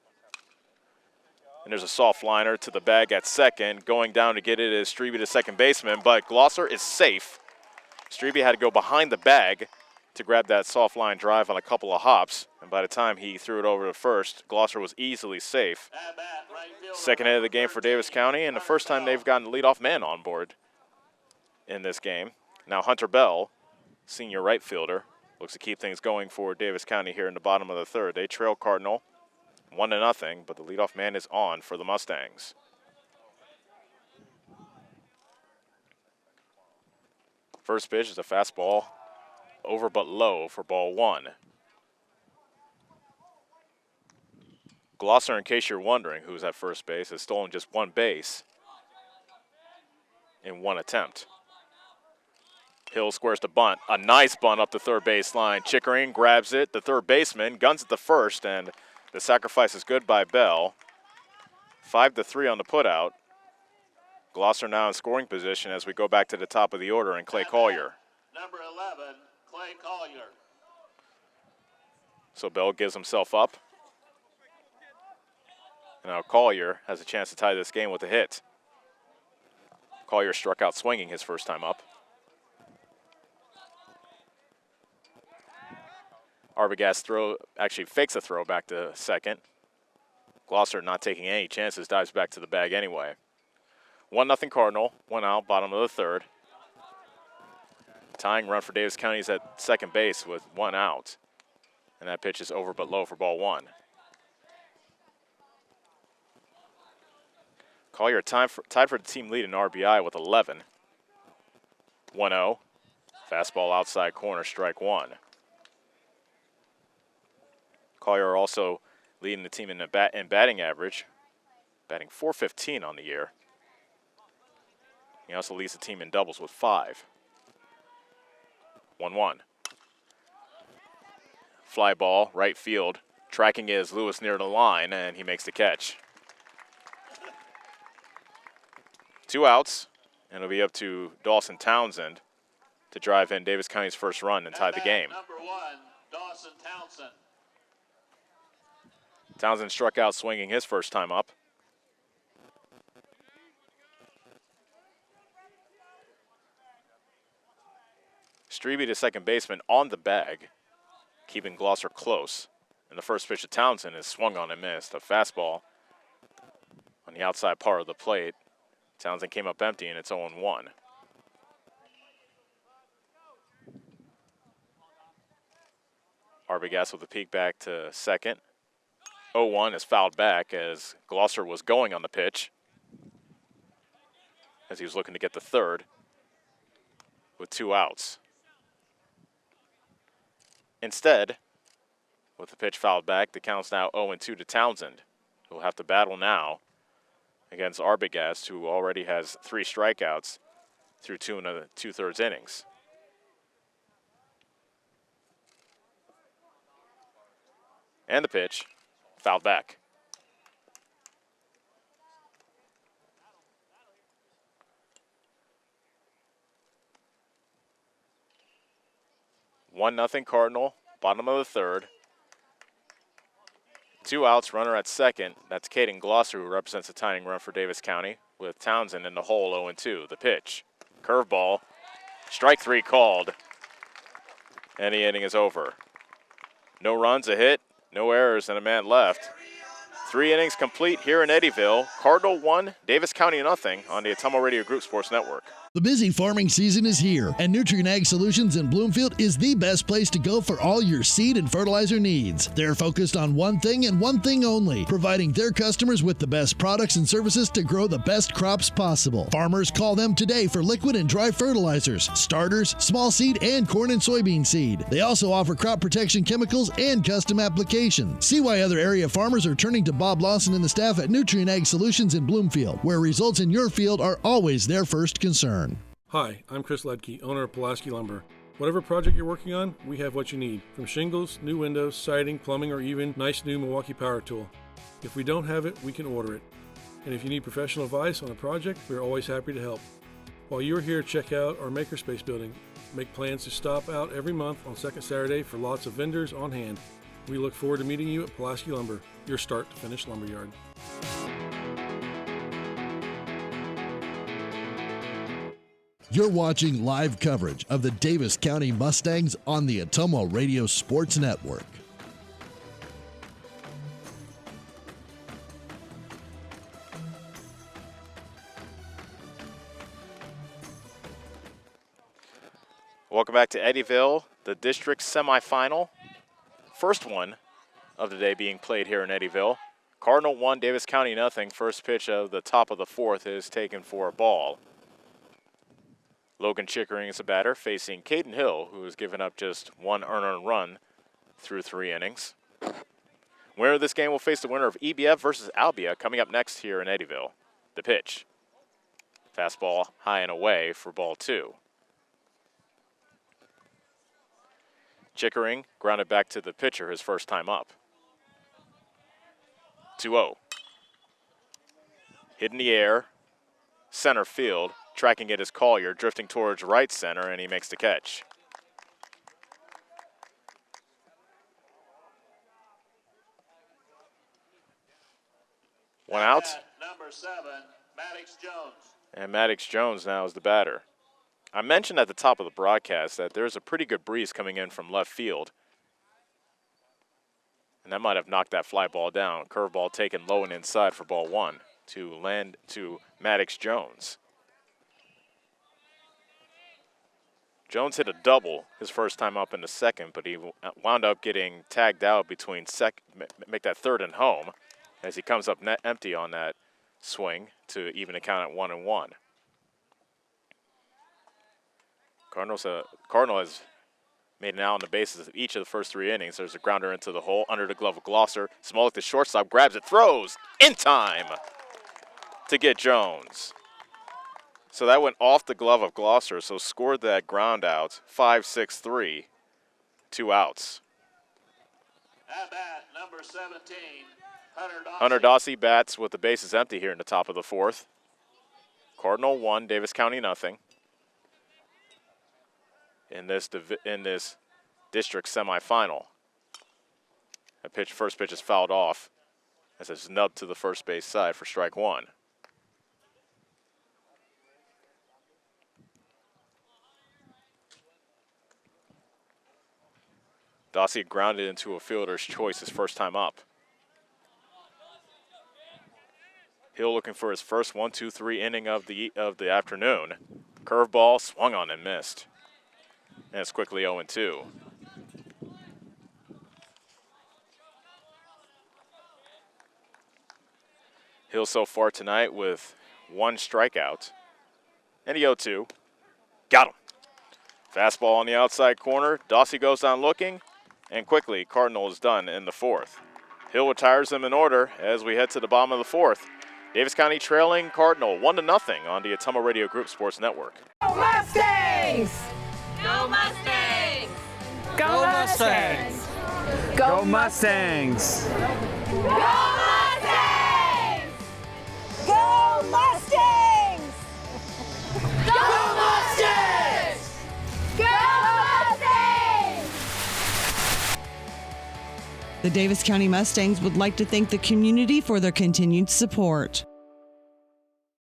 And there's a soft liner to the bag at second. Going down to get it is Strebe, the second baseman, but Glosser is safe. Strebe had to go behind the bag to grab that soft line drive on a couple of hops, and by the time he threw it over to first, Glosser was easily safe. Second hit of the game for Davis County, and the first time they've gotten the leadoff man on board in this game. Now Hunter Bell, senior right fielder, looks to keep things going for Davis County here in the bottom of the third. They trail Cardinal 1-0, but the leadoff man is on for the Mustangs. First pitch is a fastball, over but low for ball one. Glosser, in case you're wondering who's at first base, has stolen just 1 base in 1 attempt. Hill squares the bunt. A nice bunt up the third base line. Chickering grabs it. The third baseman guns it to first, and the sacrifice is good by Bell. 5-3 on the putout. Glosser now in scoring position as we go back to the top of the order, and Clay Collier. Number 11, Clay Collier. So Bell gives himself up. Now Collier has a chance to tie this game with a hit. Collier struck out swinging his first time up. Arbogast actually fakes a throw back to second. Glosser, not taking any chances, dives back to the bag anyway. 1-0 Cardinal, 1 out, bottom of the third. Tying run for Davis County is at second base with 1 out. And that pitch is over but low for ball one. Collier tied for the team lead in RBI with 11. 1-0. Fastball outside corner, strike one. Collier also leading the team in batting average, batting .415 on the year. He also leads the team in doubles with 5. 1-1. Fly ball, right field. Tracking is Lewis near the line, and he makes the catch. 2 outs, and it'll be up to Dawson Townsend to drive in Davis County's first run and tie the game. Number 1, Dawson Townsend. Townsend struck out swinging his first time up. Strebe, the second baseman, on the bag, keeping Glosser close. And the first pitch to Townsend is swung on and missed. A fastball on the outside part of the plate. Townsend came up empty, and it's 0-1. Arbogast with a peek back to second. 0-1 is fouled back as Glosser was going on the pitch as he was looking to get the third with 2 outs. Instead, with the pitch fouled back, the count's now 0-2 to Townsend, who will have to battle now against Arbogast, who already has 3 strikeouts through 2 2/3 innings. And the pitch, fouled back. One nothing Cardinal, bottom of the third. 2 outs, runner at second. That's Caden Glosser, who represents a tying run for Davis County, with Townsend in the hole 0-2. The pitch, curveball, strike 3 called, and the inning is over. No runs, a hit, no errors, and a man left. 3 innings complete here in Eddyville. Cardinal 1, Davis County 0 on the Atomo Radio Group Sports Network. The busy farming season is here, and Nutrient Ag Solutions in Bloomfield is the best place to go for all your seed and fertilizer needs. They're focused on one thing and one thing only, providing their customers with the best products and services to grow the best crops possible. Farmers, call them today for liquid and dry fertilizers, starters, small seed, and corn and soybean seed. They also offer crop protection chemicals and custom application. See why other area farmers are turning to Bob Lawson and the staff at Nutrient Ag Solutions in Bloomfield, where results in your field are always their first concern. Hi, I'm Chris Ledke, owner of Pulaski Lumber. Whatever project you're working on, we have what you need. From shingles, new windows, siding, plumbing, or even nice new Milwaukee power tool. If we don't have it, we can order it. And if you need professional advice on a project, we're always happy to help. While you're here, check out our Makerspace building. Make plans to stop out every month on second Saturday for lots of vendors on hand. We look forward to meeting you at Pulaski Lumber, your start to finish lumberyard. You're watching live coverage of the Davis County Mustangs on the Atomo Radio Sports Network. Welcome back to Eddyville, the district semifinal. First one of the day being played here in Eddyville. Cardinal 1, Davis County nothing. First pitch of the top of the fourth is taken for a ball. Logan Chickering is a batter facing Caden Hill, who has given up just one earned run through 3 innings. Winner of this game will face the winner of EBF versus Albia coming up next here in Eddyville. The pitch. Fastball high and away for ball 2. Chickering grounded back to the pitcher his first time up. 2-0. Hit in the air, center field. Tracking it is Collier, drifting towards right center, and he makes the catch. One out. Number 7, Maddox Jones. And Maddox Jones now is the batter. I mentioned at the top of the broadcast that there's a pretty good breeze coming in from left field. And that might have knocked that fly ball down. Curveball taken low and inside for ball 1 to land to Maddox Jones. Jones hit a double his first time up in the second, but he wound up getting tagged out between make that third and home as he comes up net empty on that swing to even the count at 1-1. Cardinal has made an out on the bases of each of the first 3 innings. There's a grounder into the hole under the glove of Glosser. Smolik, the shortstop, grabs it, throws in time to get Jones. So that went off the glove of Glosser, so scored that ground out, 5-6-3, 2 outs. At bat, number 17, Hunter Dossie bats with the bases empty here in the top of the 4th. Cardinal 1, Davis County nothing. In this district semifinal. First pitch is fouled off as it's nubbed to the first base side for strike 1. Dossie grounded into a fielder's choice his first time up. Hill looking for his first 1-2-3 inning of the afternoon. Curveball swung on and missed. And it's quickly 0-2. Hill so far tonight with 1 strikeout. And he 0-2. Got him. Fastball on the outside corner. Dossie goes down looking. And quickly, Cardinal is done in the 4th. Hill retires them in order as we head to the bottom of the 4th. Davis County trailing Cardinal 1-0 on the Atomo Radio Group Sports Network. Go Mustangs! Go Mustangs! Go Mustangs! Go Mustangs! Go Mustangs! Go Mustangs! Go Mustangs! Go Mustangs! The Davis County Mustangs would like to thank the community for their continued support.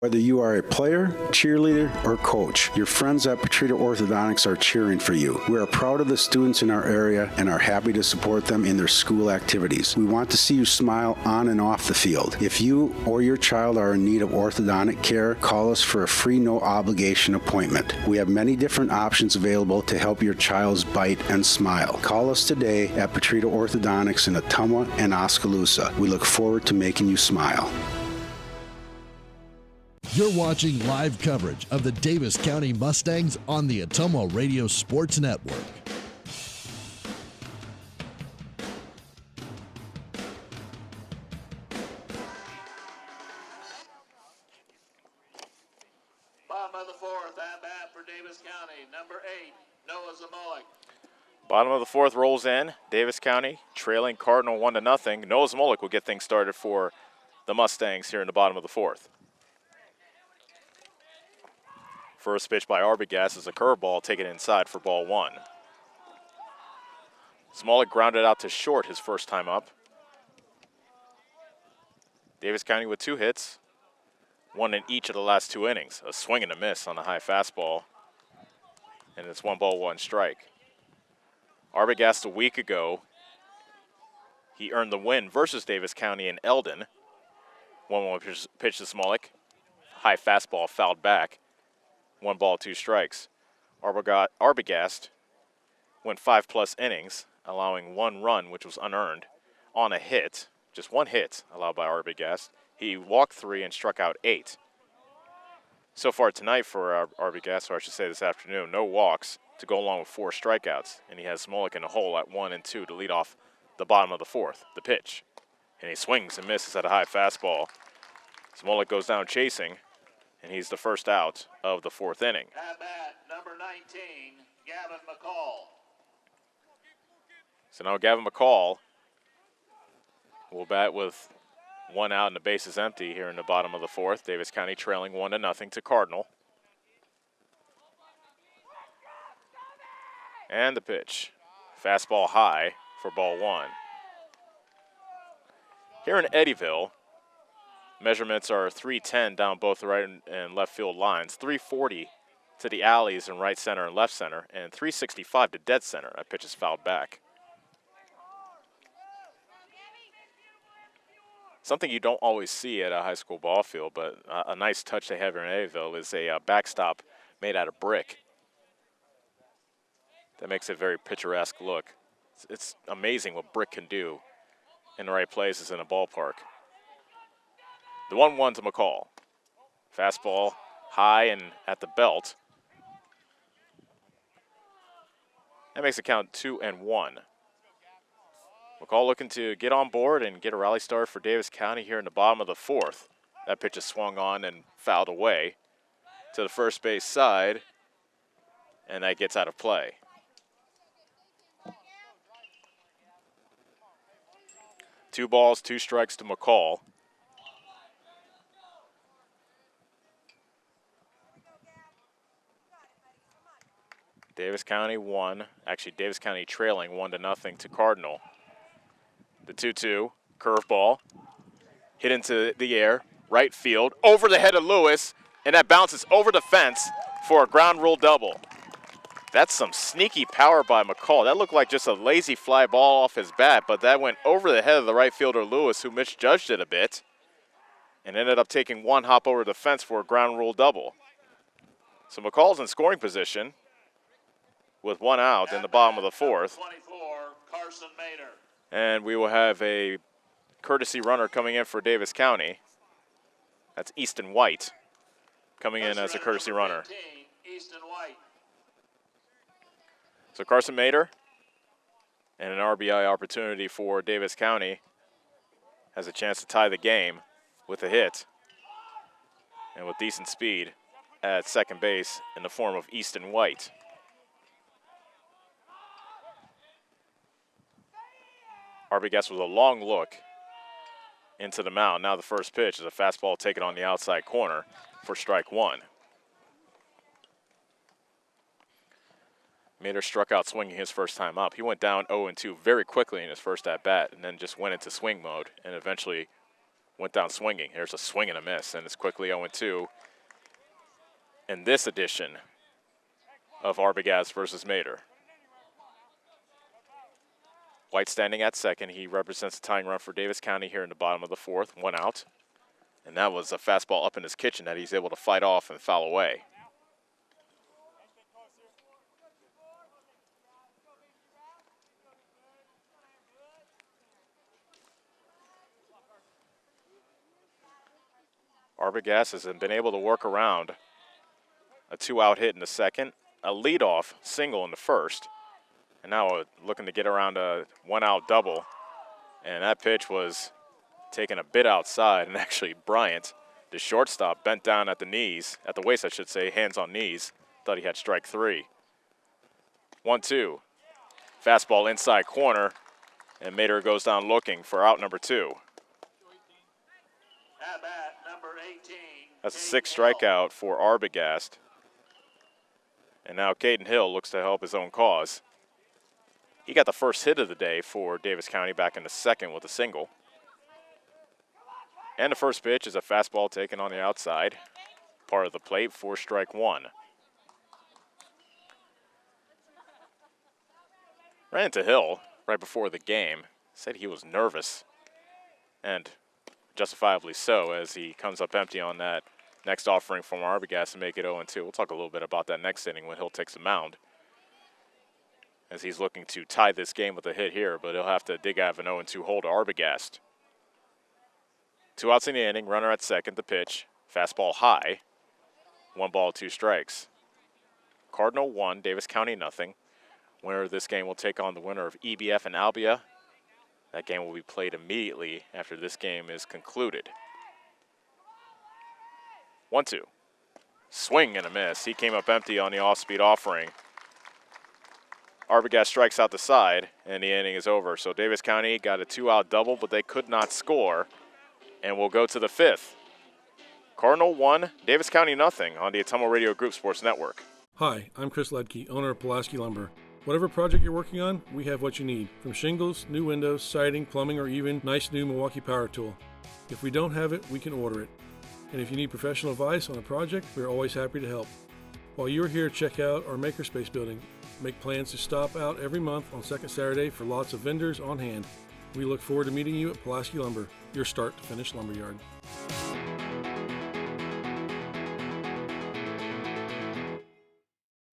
Whether you are a player, cheerleader, or coach, your friends at Petrita Orthodontics are cheering for you. We are proud of the students in our area and are happy to support them in their school activities. We want to see you smile on and off the field. If you or your child are in need of orthodontic care, call us for a free no-obligation appointment. We have many different options available to help your child's bite and smile. Call us today at Petrita Orthodontics in Ottumwa and Oskaloosa. We look forward to making you smile. You're watching live coverage of the Davis County Mustangs on the Ottumwa Radio Sports Network. Bottom of the fourth, at bat for Davis County, number 8, Noah Zamolik. Bottom of the fourth rolls in. Davis County trailing Cardinal 1-0. Noah Zamolik will get things started for the Mustangs here in the bottom of the fourth. First pitch by Arbogast is a curveball taken inside for ball 1. Smolik grounded out to short his first time up. Davis County with 2 hits, 1 in each of the last 2 innings. A swing and a miss on the high fastball, and it's 1 ball, 1 strike. Arbogast a week ago, he earned the win versus Davis County in Eldon. 1-1 pitch to Smolik. High fastball fouled back. 1 ball, 2 strikes. Arbogast went 5+ innings, allowing 1 run, which was unearned, on a hit. Just 1 hit allowed by Arbogast. He walked 3 and struck out 8. So far tonight for Arbogast, or I should say this afternoon, no walks to go along with 4 strikeouts. And he has Smolik in a hole at 1 and 2 to lead off the bottom of the fourth. The pitch. And he swings and misses at a high fastball. Smolik goes down chasing, and he's the first out of the 4th inning. At bat, number 19, Gavin McCall. So now Gavin McCall will bat with 1 out and the bases empty here in the bottom of the 4th. Davis County trailing 1-0 to Cardinal. And the pitch. Fastball high for ball 1. Here in Eddyville, measurements are 310 down both the right and left field lines, 340 to the alleys in right center and left center, and 365 to dead center. That pitch is fouled back. Something you don't always see at a high school ball field, but a nice touch they have here in Eddyville is a backstop made out of brick. That makes it a very picturesque look. It's amazing what brick can do in the right places in a ballpark. The 1-1 to McCall. Fastball high and at the belt. That makes it count 2-1. McCall looking to get on board and get a rally start for Davis County here in the bottom of the 4th. That pitch is swung on and fouled away to the first base side, and that gets out of play. Two balls, 2 strikes to McCall. Davis County Davis County trailing 1-0 to Cardinal. The 2-2, curveball, hit into the air, right field, over the head of Lewis, and that bounces over the fence for a ground rule double. That's some sneaky power by McCall. That looked like just a lazy fly ball off his bat, but that went over the head of the right fielder Lewis, who misjudged it a bit, and ended up taking 1 hop over the fence for a ground rule double. So McCall's in scoring position with 1 out in the bottom of the 4th. 24, Carson Mader. And we will have a courtesy runner coming in for Davis County. That's Easton White coming in as a courtesy runner. 15, Easton White. So Carson Mader, and an RBI opportunity for Davis County, has a chance to tie the game with a hit and with decent speed at second base in the form of Easton White. Arbogast with a long look into the mound. Now the first pitch is a fastball taken on the outside corner for strike 1. Mader struck out swinging his first time up. He went down 0-2 very quickly in his first at-bat and then just went into swing mode and eventually went down swinging. Here's a swing and a miss, and it's quickly 0-2 in this edition of Arbogast versus Mater. White standing at second. He represents the tying run for Davis County here in the bottom of the fourth. 1 out. And that was a fastball up in his kitchen that he's able to fight off and foul away. Arbogast has been able to work around a 2-out hit in the second, a leadoff single in the first, and now looking to get around a 1-out double. And that pitch was taken a bit outside, and actually Bryant, the shortstop, bent down at the knees, at the waist I should say, hands on knees. Thought he had strike 3. 1-2. Fastball inside corner, and Mater goes down looking for out number 2. At bat, number 18. That's a 6th strikeout for Arbogast. And now Caden Hill looks to help his own cause. He got the first hit of the day for Davis County back in the second with a single. And the first pitch is a fastball taken on the outside, part of the plate for strike 1. Ran into Hill right before the game, said he was nervous, and justifiably so, as he comes up empty on that next offering from Arbogast to make it 0-2. We'll talk a little bit about that next inning when Hill takes the mound, as he's looking to tie this game with a hit here, but he'll have to dig out of an 0-2 hole to Arbogast. 2 outs in the inning, runner at second, the pitch, fastball high, 1 ball, 2 strikes. Cardinal 1, Davis County nothing. Winner of this game will take on the winner of EBF and Albia. That game will be played immediately after this game is concluded. 1-2. Swing and a miss. He came up empty on the off-speed offering. Arbogast strikes out the side, and the inning is over. So Davis County got a 2-out double, but they could not score. And we'll go to the 5th. Cardinal 1, Davis County nothing on the Atomo Radio Group Sports Network. Hi, I'm Chris Ledke, owner of Pulaski Lumber. Whatever project you're working on, we have what you need. From shingles, new windows, siding, plumbing, or even nice new Milwaukee power tool. If we don't have it, we can order it. And if you need professional advice on a project, we're always happy to help. While you're here, check out our Makerspace building. Make plans to stop out every month on second Saturday for lots of vendors on hand. We look forward to meeting you at Pulaski Lumber, your start to finish lumberyard.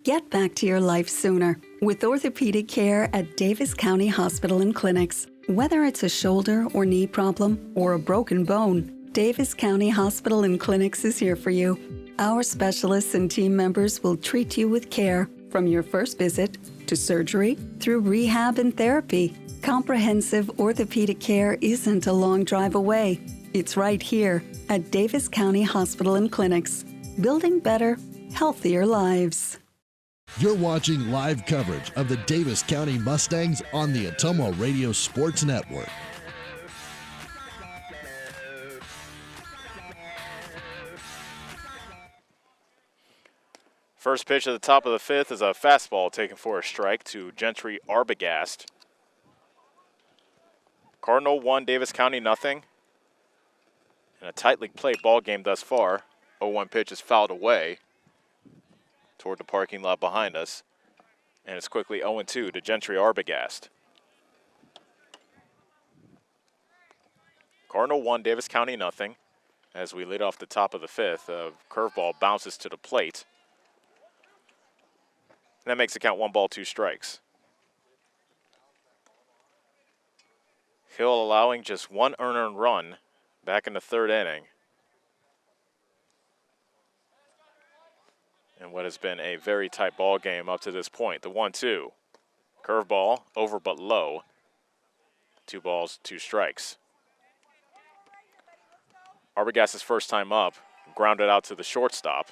Get back to your life sooner with orthopedic care at Davis County Hospital and Clinics. Whether it's a shoulder or knee problem or a broken bone, Davis County Hospital and Clinics is here for you. Our specialists and team members will treat you with care from your first visit to surgery through rehab and therapy. Comprehensive orthopedic care isn't a long drive away. It's right here at Davis County Hospital and Clinics, building better, healthier lives. You're watching live coverage of the Davis County Mustangs on the Atomo Radio Sports Network. First pitch at the top of the 5th is a fastball taken for a strike to Gentry Arbogast. Cardinal 1, Davis County nothing. In a tightly played ball game thus far. 0-1 pitch is fouled away toward the parking lot behind us. And it's quickly 0-2 to Gentry Arbogast. Cardinal 1, Davis County nothing. As we lead off the top of the 5th, a curveball bounces to the plate. And that makes the count 1 ball, 2 strikes. Hill allowing just 1 earned run back in the 3rd inning. And what has been a very tight ball game up to this point. The 1-2. Curveball, over but low. 2 balls, 2 strikes. Arbogast's first time up, grounded out to the shortstop.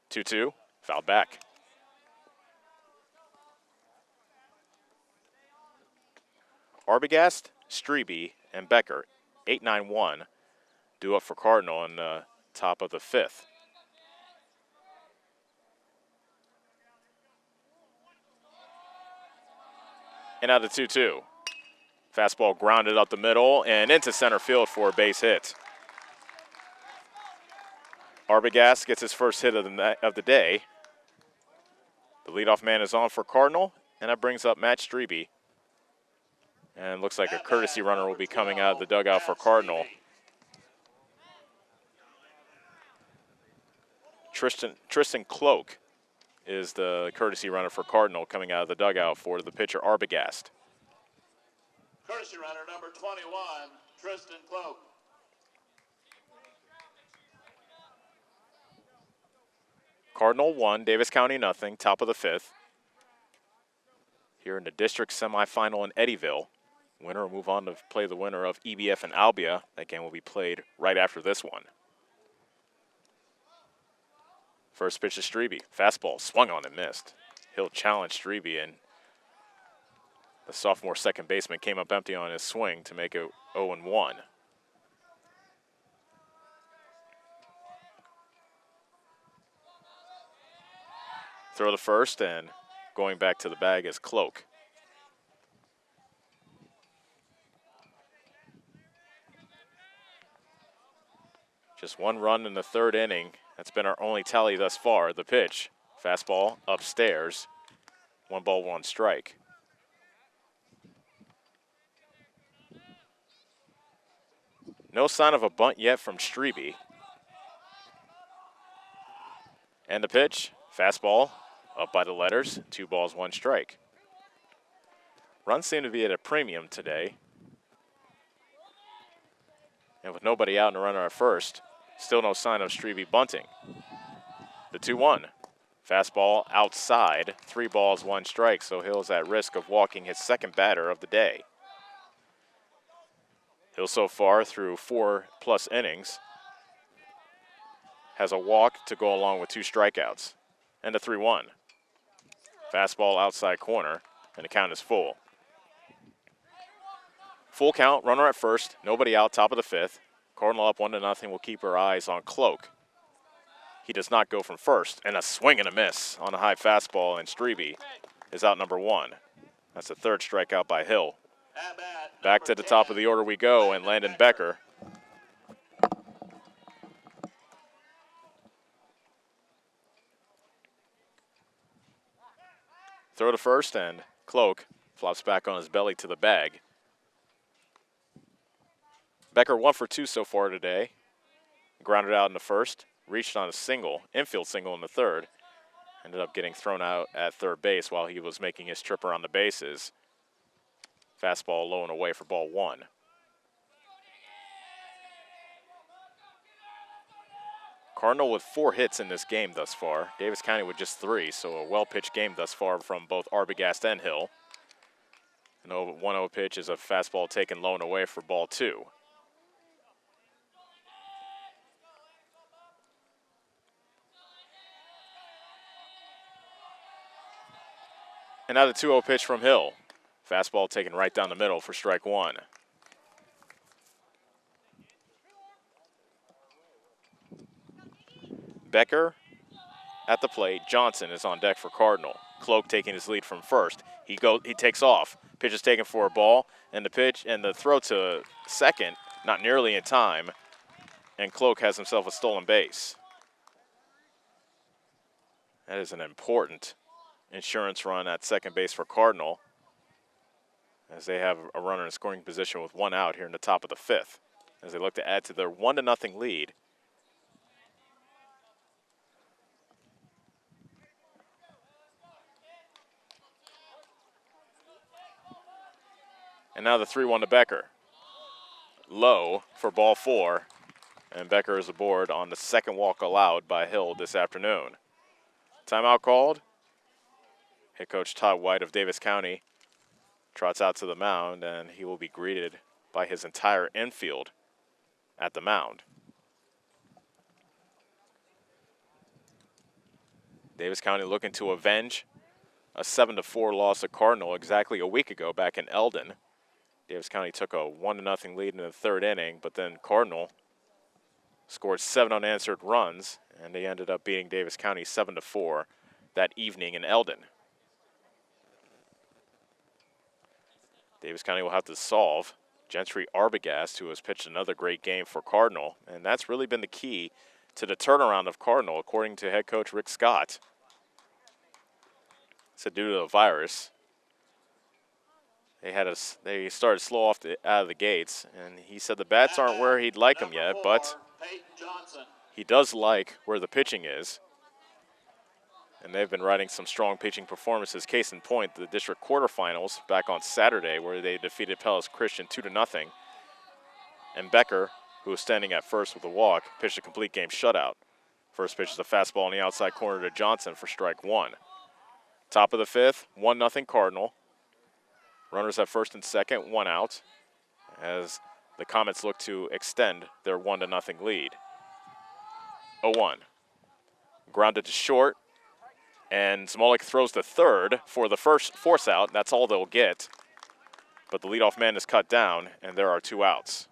2-2, fouled back. Arbogast, Strebe, and Becker, 8-9-1, due up for Cardinal in the top of the 5th. And now the 2-2. Fastball grounded up the middle and into center field for a base hit. Arbogast gets his first hit of the day. The leadoff man is on for Cardinal, and that brings up Matt Strebe. And looks like a courtesy runner will be coming out of the dugout for Cardinal. Tristan Cloak is the courtesy runner for Cardinal coming out of the dugout for the pitcher Arbogast. Courtesy runner number 21, Tristan Cloak. Cardinal 1, Davis County nothing, top of the 5th. Here in the district semifinal in Eddyville. Winner will move on to play the winner of EBF and Albia. That game will be played right after this one. First pitch to Strebe. Fastball swung on and missed. Hill challenged Strebe, and the sophomore second baseman came up empty on his swing to make it 0-1. Throw to first, and going back to the bag is Cloak. Just one run in the third inning. That's been our only tally thus far. The pitch, fastball upstairs. 1 ball, 1 strike. No sign of a bunt yet from Strebe. And the pitch, fastball up by the letters. 2 balls, 1 strike. Runs seem to be at a premium today. And with nobody out and a runner at first, still no sign of Strebe bunting. The 2-1. Fastball outside, 3 balls, 1 strike, so Hill's at risk of walking his second batter of the day. Hill so far through 4+ innings has a walk to go along with 2 strikeouts. And a 3-1. Fastball outside corner, and the count is full. Full count, runner at first, nobody out, top of the 5th. Cardinal up 1-0. We'll keep our eyes on Cloak. He does not go from first, and a swing and a miss on a high fastball, and Strebe is out number 1. That's the 3rd strikeout by Hill. Back to the top of the order we go, and Landon Becker. Throw to first, and Cloak flops back on his belly to the bag. Becker 1 for 2 so far today. Grounded out in the first, reached on a single, infield single in the third. Ended up getting thrown out at third base while he was making his trip around the bases. Fastball low and away for ball 1. Cardinal with 4 hits in this game thus far. Davis County with just 3, so a well-pitched game thus far from both Arbogast and Hill. An 1-0 pitch is a fastball taken low and away for ball 2. And now the 2-0 pitch from Hill. Fastball taken right down the middle for strike 1. Becker at the plate. Johnson is on deck for Cardinal. Cloak taking his lead from first. He takes off. Pitch is taken for a ball, and the pitch and the throw to second, not nearly in time, and Cloak has himself a stolen base. That is an important insurance run at second base for Cardinal, as they have a runner in scoring position with 1 out here in the top of the 5th, as they look to add to their 1-0 lead. And now the 3-1 to Becker. Low for ball 4, and Becker is aboard on the second walk allowed by Hill this afternoon. Timeout called. Head coach Todd White of Davis County trots out to the mound, and he will be greeted by his entire infield at the mound. Davis County looking to avenge a 7-4 loss to Cardinal exactly a week ago back in Eldon. Davis County took a 1-0 lead in the third inning, but then Cardinal scored 7 unanswered runs, and they ended up beating Davis County 7-4 that evening in Eldon. Davis County will have to solve. Gentry Arbogast, who has pitched another great game for Cardinal, and that's really been the key to the turnaround of Cardinal, according to head coach Rick Scott. Said due to the virus, they started slow out of the gates, and he said the bats aren't where he'd like them yet, but he does like where the pitching is. And they've been riding some strong pitching performances. Case in point, the district quarterfinals back on Saturday, where they defeated Pellis Christian 2-0. And Becker, who was standing at first with a walk, pitched a complete game shutout. First pitch is a fastball on the outside corner to Johnson for strike one. Top of the fifth, 1-0 Cardinal. Runners at first and second, one out, as the Comets look to extend their 1-0 lead. 0-1. Grounded to short, and Smolik throws to third for the first force out. That's all they'll get. But the leadoff man is cut down, and there are two outs.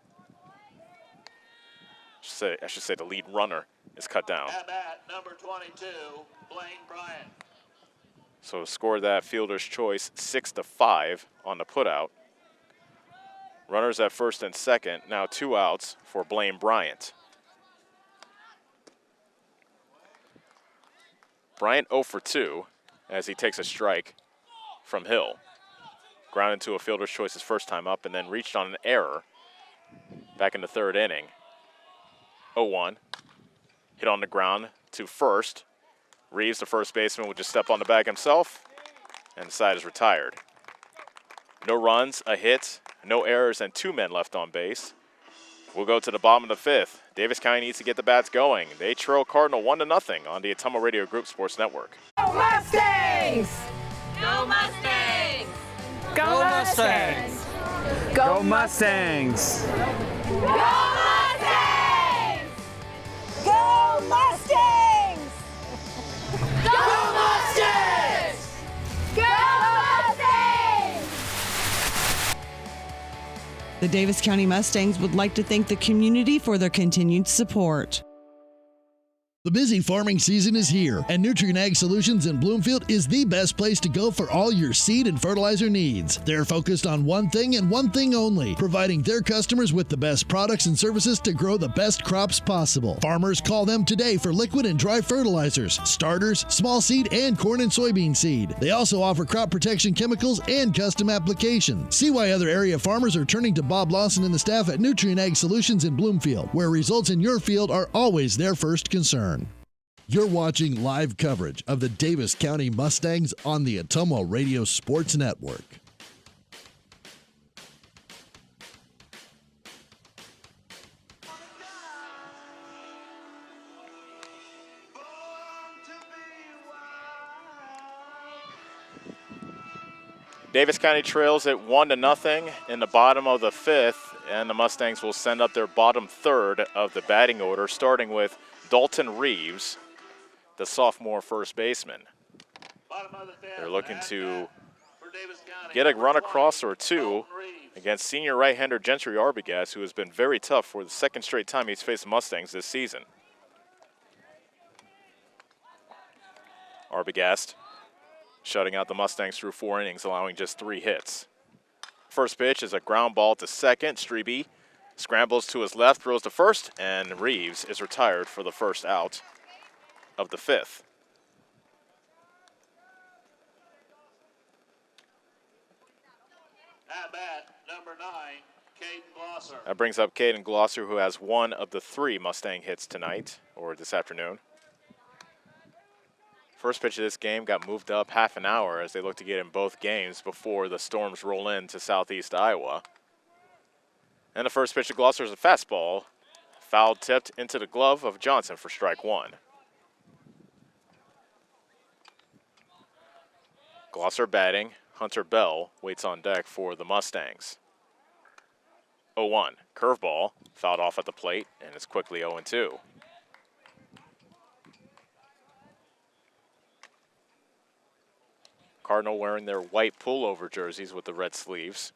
I should say the lead runner is cut down. At bat, number 22, Blaine Bryant. So scored that fielder's choice 6-5 on the putout. Runners at first and second, now two outs for Blaine Bryant. Bryant 0 for 2 as he takes a strike from Hill. Grounded to a fielder's choice his first time up and then reached on an error back in the third inning. 0-1. Hit on the ground to first. Reeves, the first baseman, would just step on the bag himself, and the side is retired. No runs, a hit, no errors, and two men left on base. We'll go to the bottom of the fifth. Davis County needs to get the bats going. They trail Cardinal 1-0 on the Ottumwa Radio Group Sports Network. Go Mustangs! Go Mustangs! Go Mustangs! Go Mustangs! Go Mustangs! Go Mustangs! Go Mustangs! Go Mustangs! The Davis County Mustangs would like to thank the community for their continued support. The busy farming season is here, and Nutrient Ag Solutions in Bloomfield is the best place to go for all your seed and fertilizer needs. They're focused on one thing and one thing only, providing their customers with the best products and services to grow the best crops possible. Farmers call them today for liquid and dry fertilizers, starters, small seed, and corn and soybean seed. They also offer crop protection chemicals and custom application. See why other area farmers are turning to Bob Lawson and the staff at Nutrient Ag Solutions in Bloomfield, where results in your field are always their first concern. You're watching live coverage of the Davis County Mustangs on the Ottumwa Radio Sports Network. Davis County trails at 1-0 in the bottom of the fifth, and the Mustangs will send up their bottom third of the batting order, starting with Dalton Reeves, the sophomore first baseman. They're looking to get a run across or two against senior right-hander Gentry Arbogast, who has been very tough for the second straight time he's faced the Mustangs this season. Arbogast shutting out the Mustangs through 4 innings, allowing just 3 hits. First pitch is a ground ball to second. Strebe scrambles to his left, throws to first, and Reeves is retired for the first out of the fifth. At bat, number 9, Caden Glosser. That brings up Caden Glosser, who has one of the 3 Mustang hits tonight, or this afternoon. First pitch of this game got moved up half an hour as they look to get in both games before the Storms roll into southeast Iowa. And the first pitch of Glosser is a fastball, foul tipped into the glove of Johnson for strike one. Glosser batting. Hunter Bell waits on deck for the Mustangs. 0-1. Curveball fouled off at the plate, and it's quickly 0-2. Cardinal wearing their white pullover jerseys with the red sleeves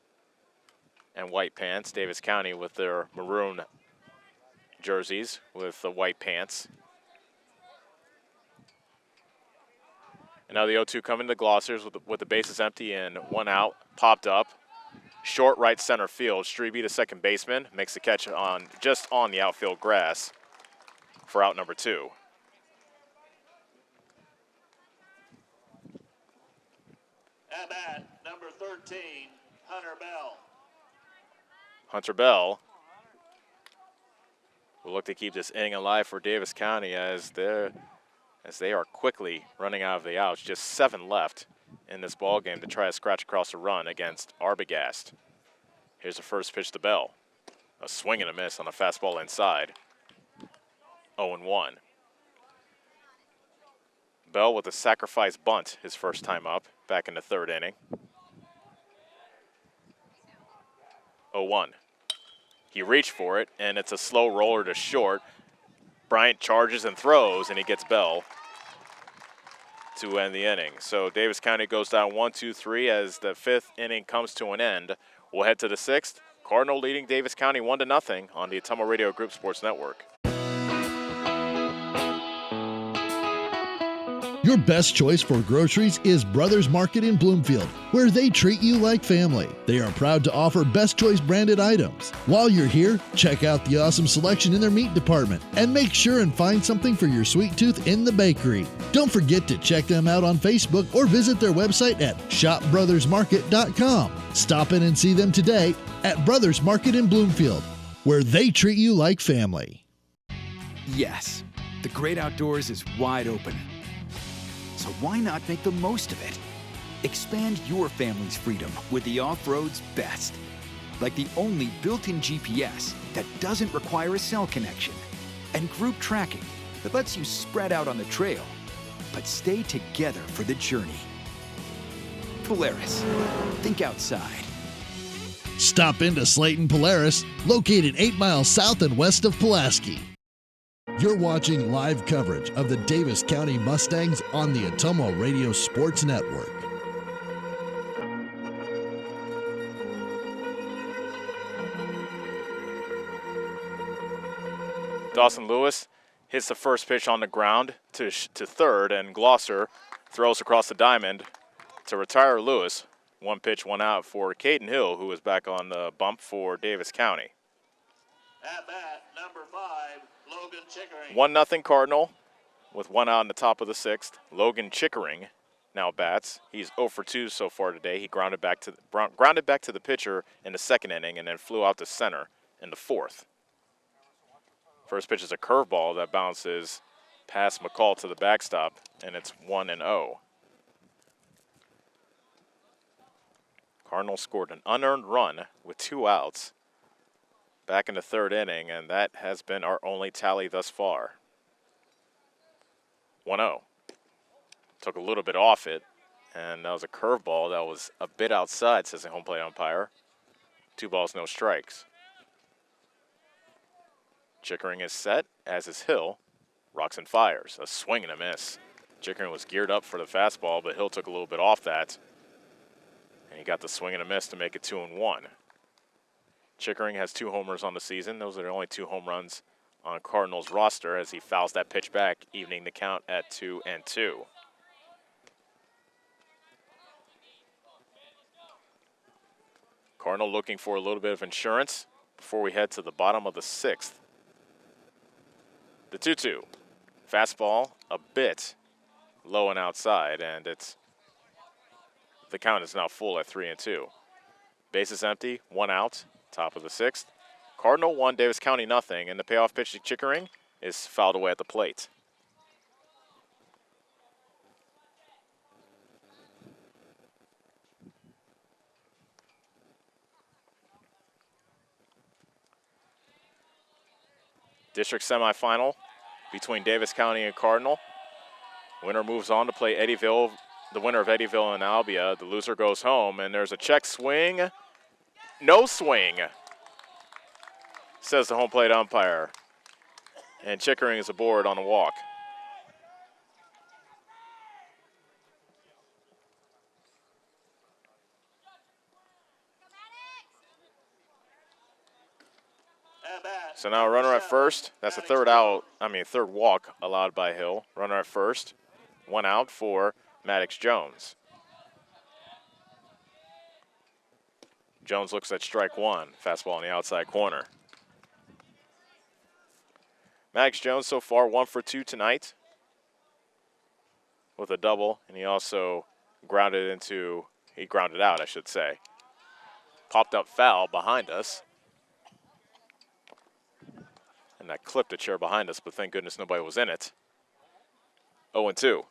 and white pants. Davis County with their maroon jerseys with the white pants. And now the 0-2 coming to Glossers with the bases empty and 1 out. Popped up. short right center field. Strebe, the second baseman, makes the catch just on the outfield grass for out number 2. At bat, number 13, Hunter Bell. Hunter Bell will look to keep this inning alive for Davis County as they are quickly running out of the outs. Just 7 left in this ball game to try to scratch across a run against Arbogast. Here's the first pitch to Bell. A swing and a miss on a fastball inside. 0-1. Bell with a sacrifice bunt his first time up, back in the 3rd inning. 0-1. He reached for it, and it's a slow roller to short. Bryant charges and throws, and he gets Bell to end the inning. So Davis County goes down 1-2-3 as the 5th inning comes to an end. We'll head to the 6th. Cardinal leading Davis County 1-0 on the Ottumwa Radio Group Sports Network. Your best choice for groceries is Brothers Market in Bloomfield, where they treat you like family. They are proud to offer Best Choice branded items. While you're here, check out the awesome selection in their meat department and make sure and find something for your sweet tooth in the bakery. Don't forget to check them out on Facebook or visit their website at shopbrothersmarket.com. Stop in and see them today at Brothers Market in Bloomfield, where they treat you like family. Yes, the great outdoors is wide open. So why not make the most of it? Expand your family's freedom with the off-road's best. Like the only built-in GPS that doesn't require a cell connection. And group tracking that lets you spread out on the trail, but stay together for the journey. Polaris, think outside. Stop into Slayton Polaris, located 8 miles south and west of Pulaski. You're watching live coverage of the Davis County Mustangs on the Ottumwa Radio Sports Network. Dawson Lewis hits the first pitch on the ground to third, and Glosser throws across the diamond to retire Lewis. 1 pitch, 1 out for Caden Hill, who is back on the bump for Davis County. At bat, number 5, Logan Chickering. 1-0 Cardinal with 1 out in the top of the 6th. Logan Chickering now bats. He's 0 for 2 so far today. He grounded back to the pitcher in the 2nd inning and then flew out to center in the 4th. First pitch is a curveball that bounces past McCall to the backstop, and it's 1-0. Cardinals scored an unearned run with 2 outs back in the 3rd inning, and that has been our only tally thus far. 1-0. Took a little bit off it, and that was a curveball that was a bit outside, says the home plate umpire. 2 balls, no strikes. Chickering is set, as is Hill. Rocks and fires. A swing and a miss. Chickering was geared up for the fastball, but Hill took a little bit off that. And he got the swing and a miss to make it 2-1. Chickering has 2 homers on the season. Those are the only 2 home runs on Cardinals roster as he fouls that pitch back, evening the count at 2-2. Cardinal looking for a little bit of insurance before we head to the bottom of the 6th. The 2-2. Fastball a bit low and outside, and the count is now full at 3-2. Bases empty, 1 out, top of the 6th. Cardinal 1, Davis County nothing, and the payoff pitch to Chickering is fouled away at the plate. District semifinal between Davis County and Cardinal. Winner moves on to play Eddyville, the winner of Eddyville and Albia. The loser goes home, and there's a check swing. No swing, says the home plate umpire. And Chickering is aboard on a walk. So now a runner at first. That's a third walk allowed by Hill. Runner at first. 1 out for Maddox Jones. Jones looks at strike one. Fastball on the outside corner. Max Jones so far 1 for 2 tonight with a double, and he also grounded out, I should say. Popped up foul behind us. And that clipped the chair behind us, but thank goodness nobody was in it. 0-2.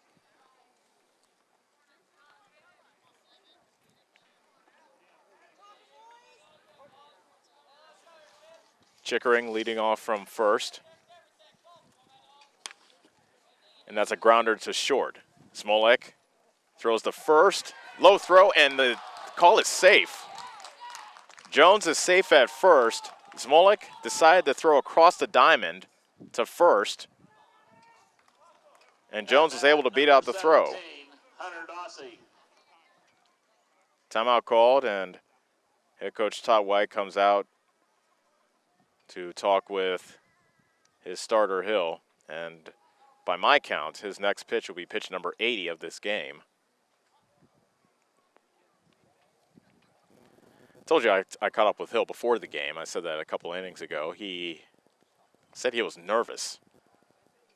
Chickering leading off from first. And that's a grounder to short. Smolek throws the first, low throw, and the call is safe. Jones is safe at first. Smolek decided to throw across the diamond to first. And Jones was able to beat out the throw. Timeout called, and head coach Todd White comes out to talk with his starter Hill. And by my count, his next pitch will be pitch number 80 of this game. I told you I caught up with Hill before the game. I said that a couple innings ago. He said he was nervous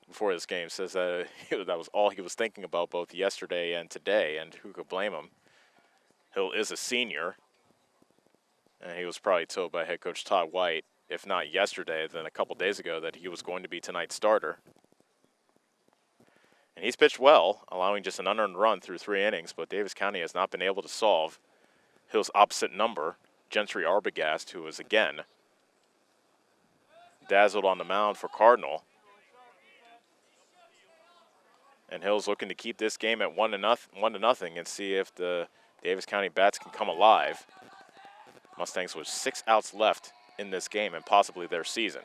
before this game. Says that that was all he was thinking about both yesterday and today, and who could blame him? Hill is a senior, and he was probably told by head coach Todd White, if not yesterday, then a couple days ago, that he was going to be tonight's starter. And he's pitched well, allowing just an unearned run through 3 innings, but Davis County has not been able to solve Hill's opposite number, Gentry Arbogast, who was again dazzled on the mound for Cardinal. And Hill's looking to keep this game at 1-0 and see if the Davis County bats can come alive. Mustangs with 6 outs left in this game and possibly their season.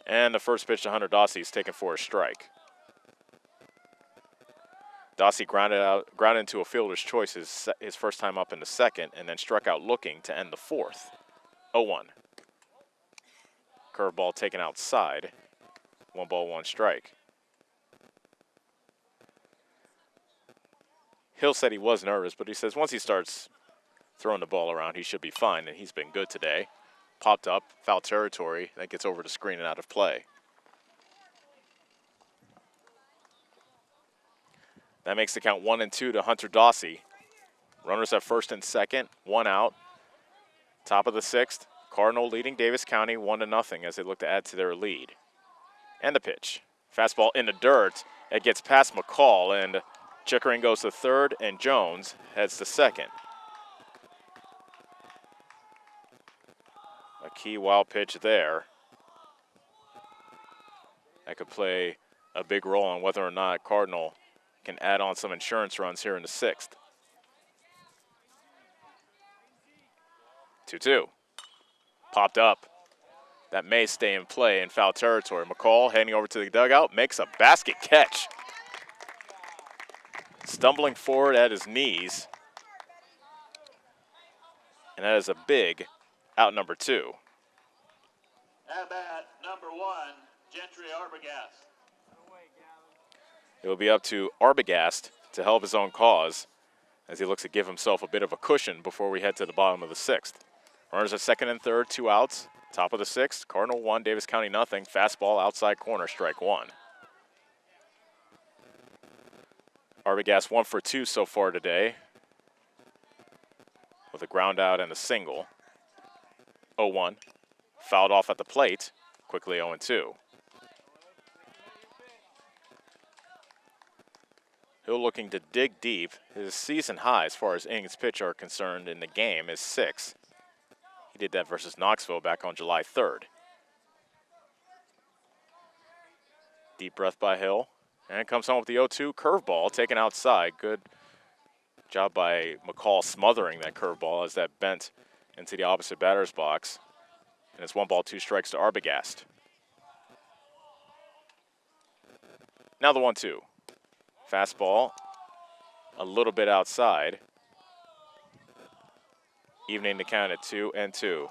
And the first pitch to Hunter Dossie is taken for a strike. Dossie grounded into a fielder's choice his first time up in the second, and then struck out looking to end the fourth. 0-1. Curveball taken outside. 1 ball, 1 strike. Hill said he was nervous, but he says once he starts throwing the ball around, he should be fine, and he's been good today. Popped up, foul territory, that gets over the screen and out of play. That makes the count 1-2 to Hunter Dossie. Runners at first and second, 1 out. Top of the 6th, Cardinal leading Davis County 1-0 as they look to add to their lead. And the pitch. Fastball in the dirt. It gets past McCall, and Chickering goes to third, and Jones heads to second. A key wild pitch there. That could play a big role on whether or not Cardinal can add on some insurance runs here in the 6th. 2-2. Popped up. That may stay in play in foul territory. McCall heading over to the dugout, makes a basket catch. Stumbling forward at his knees. And that is a big out number 2. At bat, number 1, Gentry Arbogast. It will be up to Arbogast to help his own cause as he looks to give himself a bit of a cushion before we head to the bottom of the 6th. Runners at second and third, 2 outs. Top of the 6th, Cardinal 1, Davis County 0. Fastball outside corner, strike 1. Arbogast 1 for 2 so far today with a ground out and a single. 0-1. Fouled off at the plate, quickly 0-2. Hill looking to dig deep. His season high as far as innings pitched are concerned in the game is 6. He did that versus Knoxville back on July 3rd. Deep breath by Hill. And comes home with the 0-2 curveball taken outside. Good job by McCall smothering that curveball as that bent into the opposite batter's box. And it's 1 ball, 2 strikes to Arbogast. Now the 1-2. Fastball a little bit outside. Evening the count at 2-2.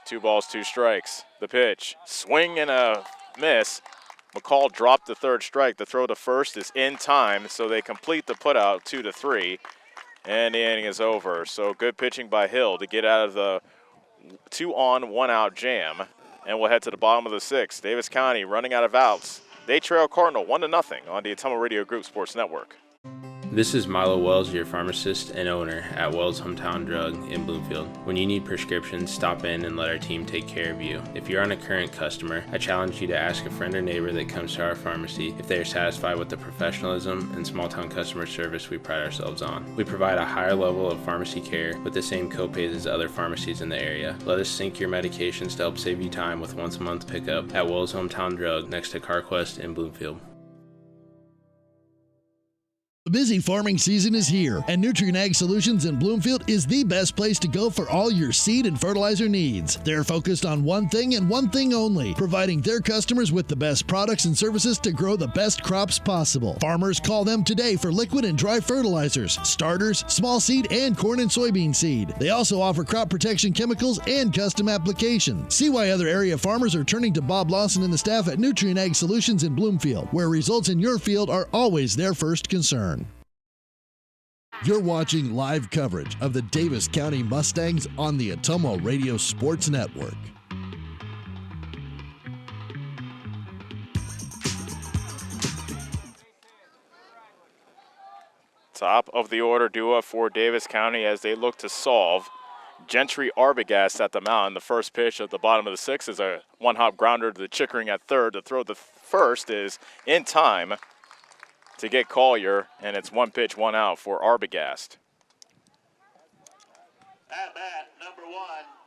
Two balls, 2 strikes. The pitch, swing and a miss. McCall dropped the third strike. The throw to first is in time, so they complete the putout 2-3, and the inning is over. So good pitching by Hill to get out of the 2-on, 1-out jam. And we'll head to the bottom of the sixth. Davis County running out of outs. They trail Cardinal 1-0 on the Ottumwa Radio Group Sports Network. This is Milo Wells, your pharmacist and owner at Wells Hometown Drug in Bloomfield. When you need prescriptions, stop in and let our team take care of you. If you're a current customer, I challenge you to ask a friend or neighbor that comes to our pharmacy if they are satisfied with the professionalism and small-town customer service we pride ourselves on. We provide a higher level of pharmacy care with the same copays as other pharmacies in the area. Let us sync your medications to help save you time with once-a-month pickup at Wells Hometown Drug next to CarQuest in Bloomfield. The busy farming season is here, and Nutrient Ag Solutions in Bloomfield is the best place to go for all your seed and fertilizer needs. They're focused on one thing and one thing only, providing their customers with the best products and services to grow the best crops possible. Farmers call them today for liquid and dry fertilizers, starters, small seed, and corn and soybean seed. They also offer crop protection chemicals and custom application. See why other area farmers are turning to Bob Lawson and the staff at Nutrient Ag Solutions in Bloomfield, where results in your field are always their first concern. You're watching live coverage of the Davis County Mustangs on the Ottumwa Radio Sports Network. Top of the order duo for Davis County as they look to solve. Gentry Arbogast at the mound. The first pitch at the bottom of the sixth is a one-hop grounder to the Chickering at third. The throw to first is in time to get Collier, and it's one pitch, one out for Arbogast. At bat, number 1,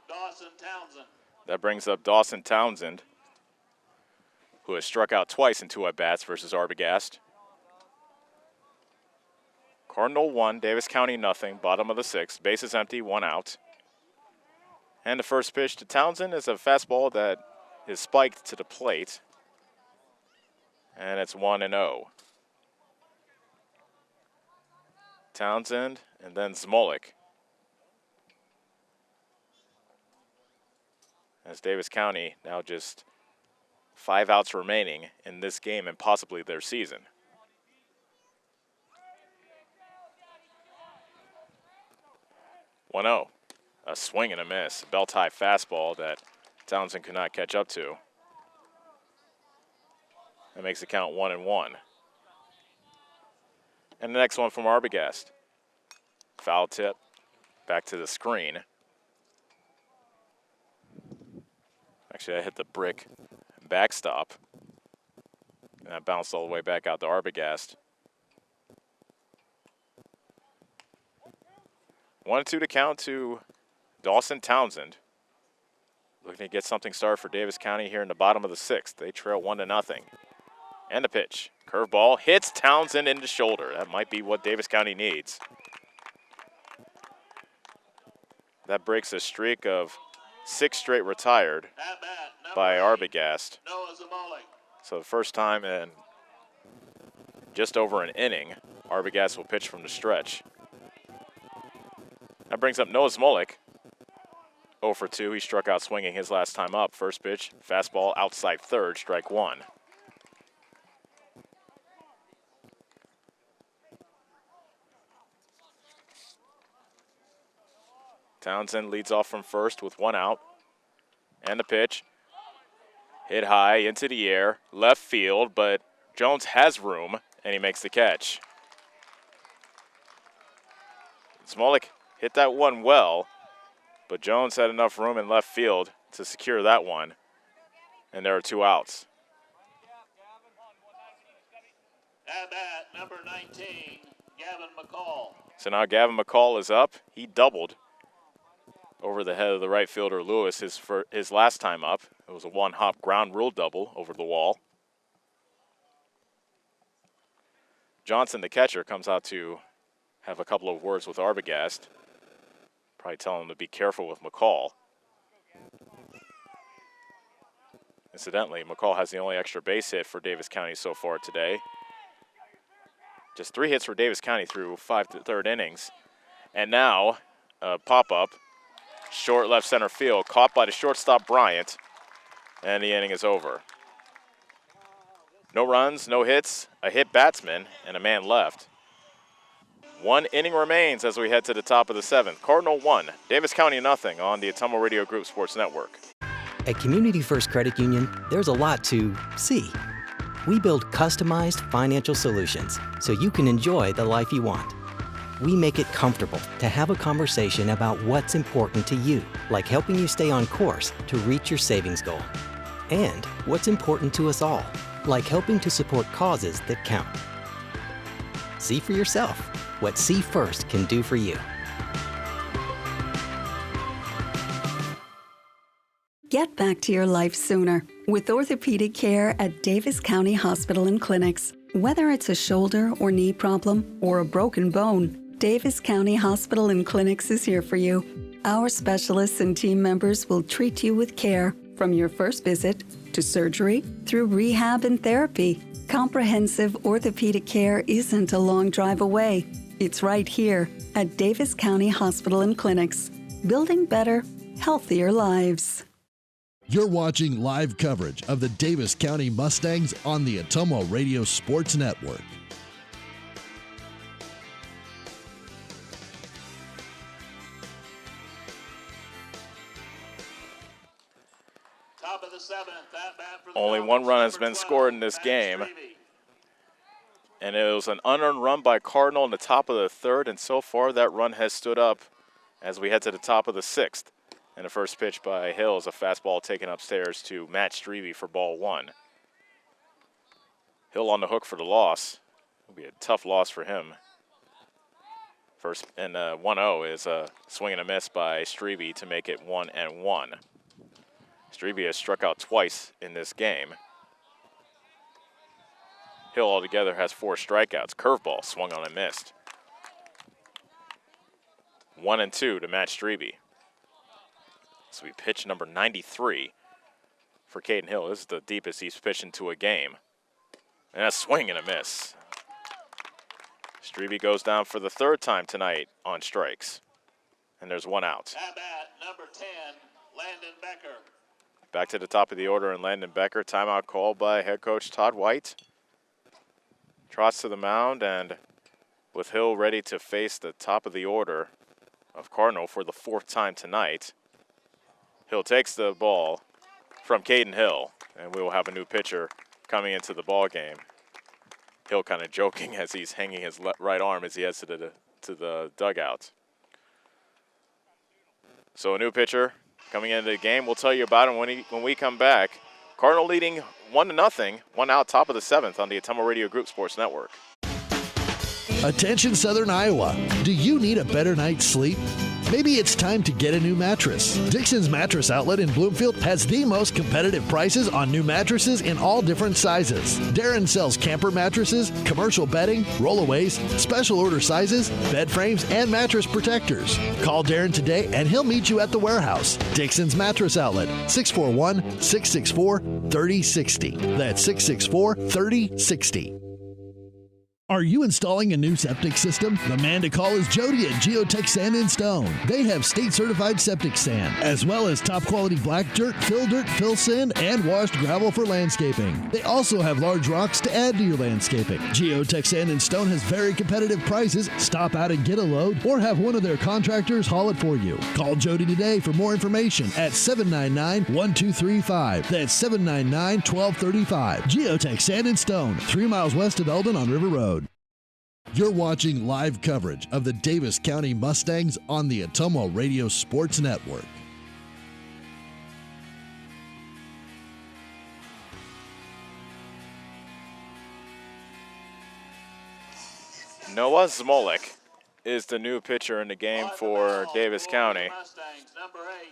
Dawson Townsend. That brings up Dawson Townsend, who has struck out twice in 2 at-bats versus Arbogast. Cardinal 1, Davis County nothing, bottom of the sixth. Bases empty, 1 out. And the first pitch to Townsend is a fastball that is spiked to the plate. And it's 1-0. Townsend and then Zmolik. As Davis County now just 5 outs remaining in this game and possibly their season. 1-0. A swing and a miss. Belt-high fastball that Townsend could not catch up to. That makes the count 1-1. And the next one from Arbogast. Foul tip, back to the screen. Actually, I hit the brick backstop. And that bounced all the way back out to Arbogast. 1-2 to count to Dawson Townsend. Looking to get something started for Davis County here in the bottom of the sixth. They trail 1-0. And a pitch. Curveball hits Townsend in the shoulder. That might be what Davis County needs. That breaks a streak of 6 straight retired by Arbogast. So the first time in just over an inning, Arbogast will pitch from the stretch. That brings up Noah Zmolik. 0 for 2. He struck out swinging his last time up. First pitch, fastball outside third, strike 1. Townsend leads off from first with 1 out. And the pitch. Hit high into the air, left field, but Jones has room, and he makes the catch. Zmolik hit that one well, but Jones had enough room in left field to secure that one, and there are 2 outs. At bat, number 19, Gavin McCall. So now Gavin McCall is up. He doubled over the head of the right fielder Lewis his last time up. It was a one-hop ground rule double over the wall. Johnson, the catcher, comes out to have a couple of words with Arbogast. Probably tell him to be careful with McCall. Incidentally, McCall has the only extra base hit for Davis County so far today. Just 3 hits for Davis County through 5 third innings. And now, a pop-up. Short left center field, caught by the shortstop Bryant, and the inning is over. No runs, no hits, a hit batsman, and a man left. 1 inning remains as we head to the top of the 7th. Cardinal 1, Davis County nothing on the Ottumwa Radio Group Sports Network. At Community First Credit Union, there's a lot to see. We build customized financial solutions so you can enjoy the life you want. We make it comfortable to have a conversation about what's important to you, like helping you stay on course to reach your savings goal. And what's important to us all, like helping to support causes that count. See for yourself what See First can do for you. Get back to your life sooner with orthopedic care at Davis County Hospital and Clinics. Whether it's a shoulder or knee problem or a broken bone, Davis County Hospital and Clinics is here for you. Our specialists and team members will treat you with care from your first visit to surgery through rehab and therapy. Comprehensive orthopedic care isn't a long drive away. It's right here at Davis County Hospital and Clinics, building better, healthier lives. You're watching live coverage of the Davis County Mustangs on the Ottumwa Radio Sports Network. Top of the 7th. That bat for the Only 1 run has been scored in this game. And it was an unearned run by Cardinal in the top of the 3rd, and so far that run has stood up as we head to the top of the 6th. And the first pitch by Hill is a fastball taken upstairs to Matt Strebe for ball 1. Hill on the hook for the loss. It'll be a tough loss for him. First and 1-0 is a swing and a miss by Strebe to make it 1-1. Strebe has struck out twice in this game. Hill altogether has 4 strikeouts. Curveball swung on and missed. 1-2 to Matt Strebe. So we pitch number 93 for Caden Hill. This is the deepest he's pitched into a game. And a swing and a miss. Strebe goes down for the 3rd time tonight on strikes. And there's 1 out. At bat, number 10, Landon Becker. Back to the top of the order, and Landon Becker. Timeout called by head coach Todd White. Trots to the mound, and with Hill ready to face the top of the order of Cardinal for the 4th time tonight, Hill takes the ball from Caden Hill, and we will have a new pitcher coming into the ball game. Hill kind of joking as he's hanging his right arm as he heads to the dugout. So a new pitcher coming into the game. We'll tell you about him when we come back. Cardinal leading 1-0, 1 out, top of the 7th on the Ottumwa Radio Group Sports Network. Attention Southern Iowa, do you need a better night's sleep? Maybe it's time to get a new mattress. Dixon's Mattress Outlet in Bloomfield has the most competitive prices on new mattresses in all different sizes. Darren sells camper mattresses, commercial bedding, rollaways, special order sizes, bed frames, and mattress protectors. Call Darren today and he'll meet you at the warehouse. Dixon's Mattress Outlet, 641-664-3060. That's 664-3060. Are you installing a new septic system? The man to call is Jody at Geotech Sand and Stone. They have state-certified septic sand, as well as top-quality black dirt, fill sand, and washed gravel for landscaping. They also have large rocks to add to your landscaping. Geotech Sand and Stone has very competitive prices. Stop out and get a load, or have one of their contractors haul it for you. Call Jody today for more information at 799-1235. That's 799-1235. Geotech Sand and Stone, 3 miles west of Eldon on River Road. You're watching live coverage of the Davis County Mustangs on the Ottumwa Radio Sports Network. Noah Zmolik is the new pitcher in the game for Davis County. Mustangs, number 8,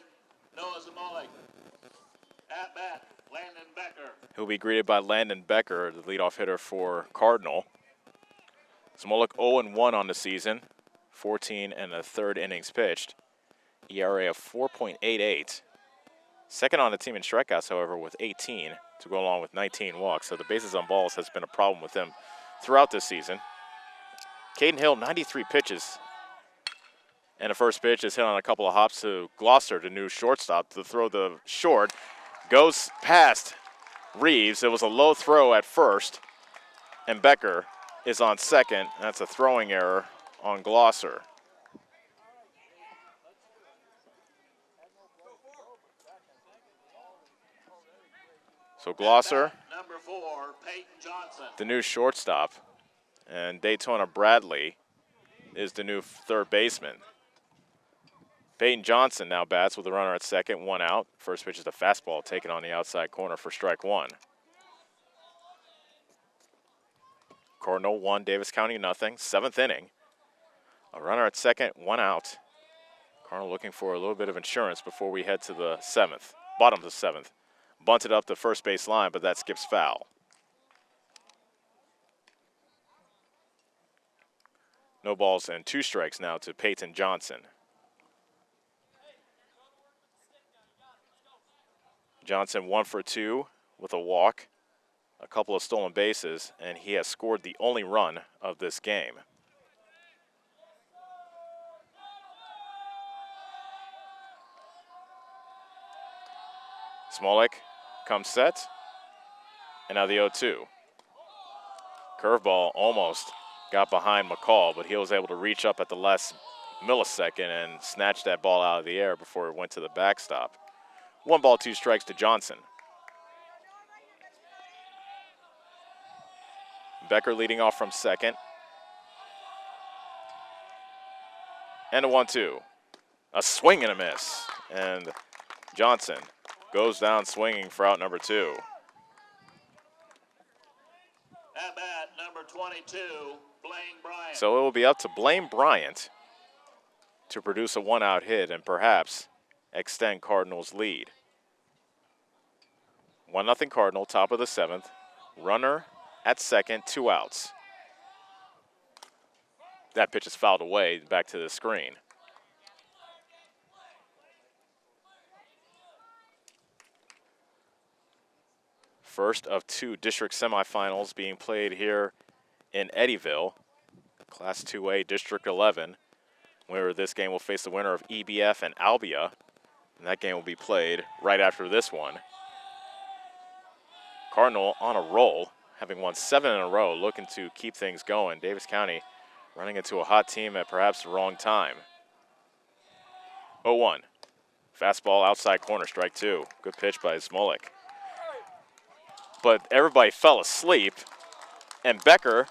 Noah Zmolik. At bat, Landon Becker. He'll be greeted by Landon Becker, the leadoff hitter for Cardinal. Zmolik 0-1 on the season, 14 and a third innings pitched. ERA of 4.88. Second on the team in strikeouts, however, with 18 to go along with 19 walks. So the bases on balls has been a problem with him throughout this season. Caden Hill, 93 pitches. And the first pitch is hit on a couple of hops to Gloucester, the new shortstop, to throw the short. Goes past Reeves. It was a low throw at first, and Becker is on second. That's a throwing error on Glosser. So Glosser, Number 4, Peyton Johnson. the new shortstop, and Daytona Bradley is the new third baseman. Peyton Johnson now bats with a runner at second, 1 out. First pitch is a fastball taken on the outside corner for strike 1. Cardinal 1, Davis County nothing. 7th inning. A runner at second, 1 out. Cardinal looking for a little bit of insurance before we head to the 7th, bottom of the 7th. Bunted up the first base line, but that skips foul. No balls and 2 strikes now to Peyton Johnson. Johnson 1 for 2 with a walk, a couple of stolen bases, and he has scored the only run of this game. Smolik comes set, and now the 0-2. Curveball almost got behind McCall, but he was able to reach up at the last millisecond and snatch that ball out of the air before it went to the backstop. 1 ball, 2 strikes to Johnson. Becker leading off from second. And a 1-2. A swing and a miss. And Johnson goes down swinging for out number 2. At bat, number 22, Blaine Bryant. So it will be up to Blaine Bryant to produce a 1-out hit and perhaps extend Cardinals' lead. 1-0 Cardinal, top of the 7th. Runner at second, 2 outs. That pitch is fouled away back to the screen. First of 2 district semifinals being played here in Eddyville, Class 2A District 11, where this game will face the winner of EBF and Albia, and that game will be played right after this one. Cardinal on a roll, having won 7 in a row, looking to keep things going. Davis County running into a hot team at perhaps the wrong time. 0-1. Fastball outside corner, strike 2. Good pitch by Smolik. But everybody fell asleep, and Becker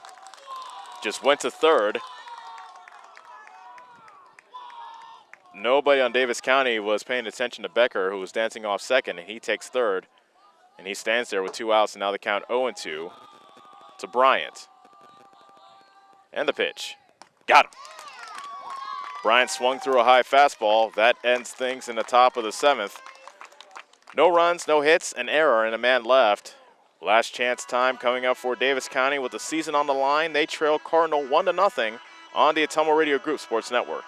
just went to third. Nobody on Davis County was paying attention to Becker, who was dancing off second, and he takes third. And he stands there with 2 outs, and now the count 0-2 to Bryant. And the pitch. Got him. Bryant swung through a high fastball. That ends things in the top of the 7th. No runs, no hits, an error, and a man left. Last chance time coming up for Davis County with the season on the line. They trail Cardinal 1-0 on the Atomo Radio Group Sports Network.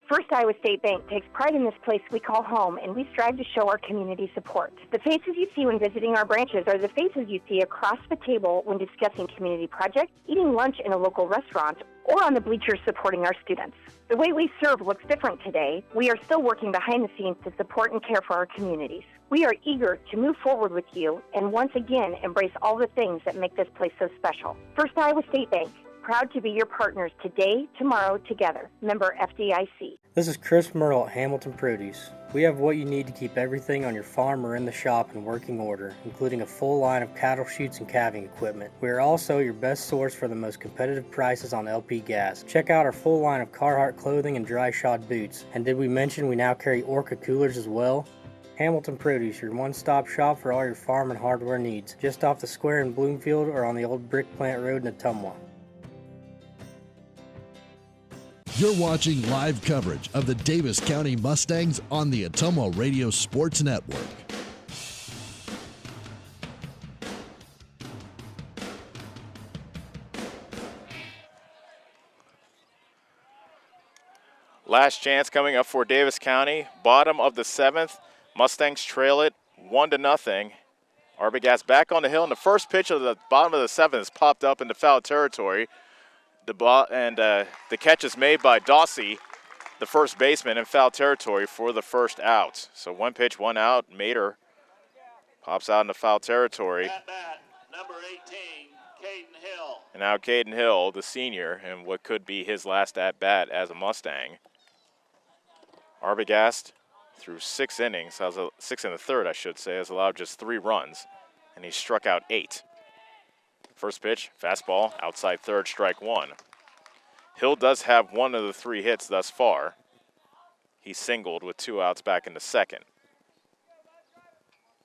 First Iowa State Bank takes pride in this place we call home, and we strive to show our community support. The faces you see when visiting our branches are the faces you see across the table when discussing community projects, eating lunch in a local restaurant, or on the bleachers supporting our students. The way we serve looks different today. We are still working behind the scenes to support and care for our communities. We are eager to move forward with you and once again embrace all the things that make this place so special. First Iowa State Bank, proud to be your partners today, tomorrow, together. Member FDIC. This is Chris Merle at Hamilton Produce. We have what you need to keep everything on your farm or in the shop in working order, including a full line of cattle chutes and calving equipment. We are also your best source for the most competitive prices on LP gas. Check out our full line of Carhartt clothing and dry shod boots. And did we mention we now carry Orca coolers as well? Hamilton Produce, your one-stop shop for all your farm and hardware needs. Just off the square in Bloomfield or on the old Brick Plant Road in Ottumwa. You're watching live coverage of the Davis County Mustangs on the Atomo Radio Sports Network. Last chance coming up for Davis County. Bottom of the 7th. Mustangs trail it 1-0. Arbogast back on the hill, and the first pitch of the bottom of the 7th is popped up into foul territory. The catch is made by Dawsey, the first baseman, in foul territory for the first out. So 1 pitch, 1 out. Mater Pops out into foul territory. At bat, number 18, Caden Hill. And now Caden Hill, the senior, and what could be his last at-bat as a Mustang. Arbogast, through 6 innings, 6 in the third, I should say, has allowed just 3 runs, and he struck out 8. First pitch, fastball, outside third, strike 1. Hill does have 1 of the 3 hits thus far. He singled with 2 outs back in the second.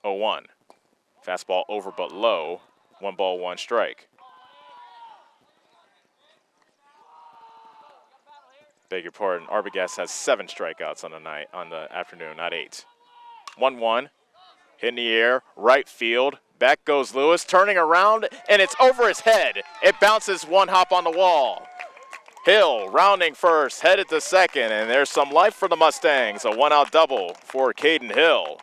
0-1. Fastball over but low. 1 ball, 1 strike. Beg your pardon. Arbogast has 7 strikeouts on the afternoon, not 8. 1-1. Hit in the air, right field. Back goes Lewis, turning around, and it's over his head. It bounces 1 hop on the wall. Hill rounding first, headed to second, and there's some life for the Mustangs. A 1-out double for Caden Hill.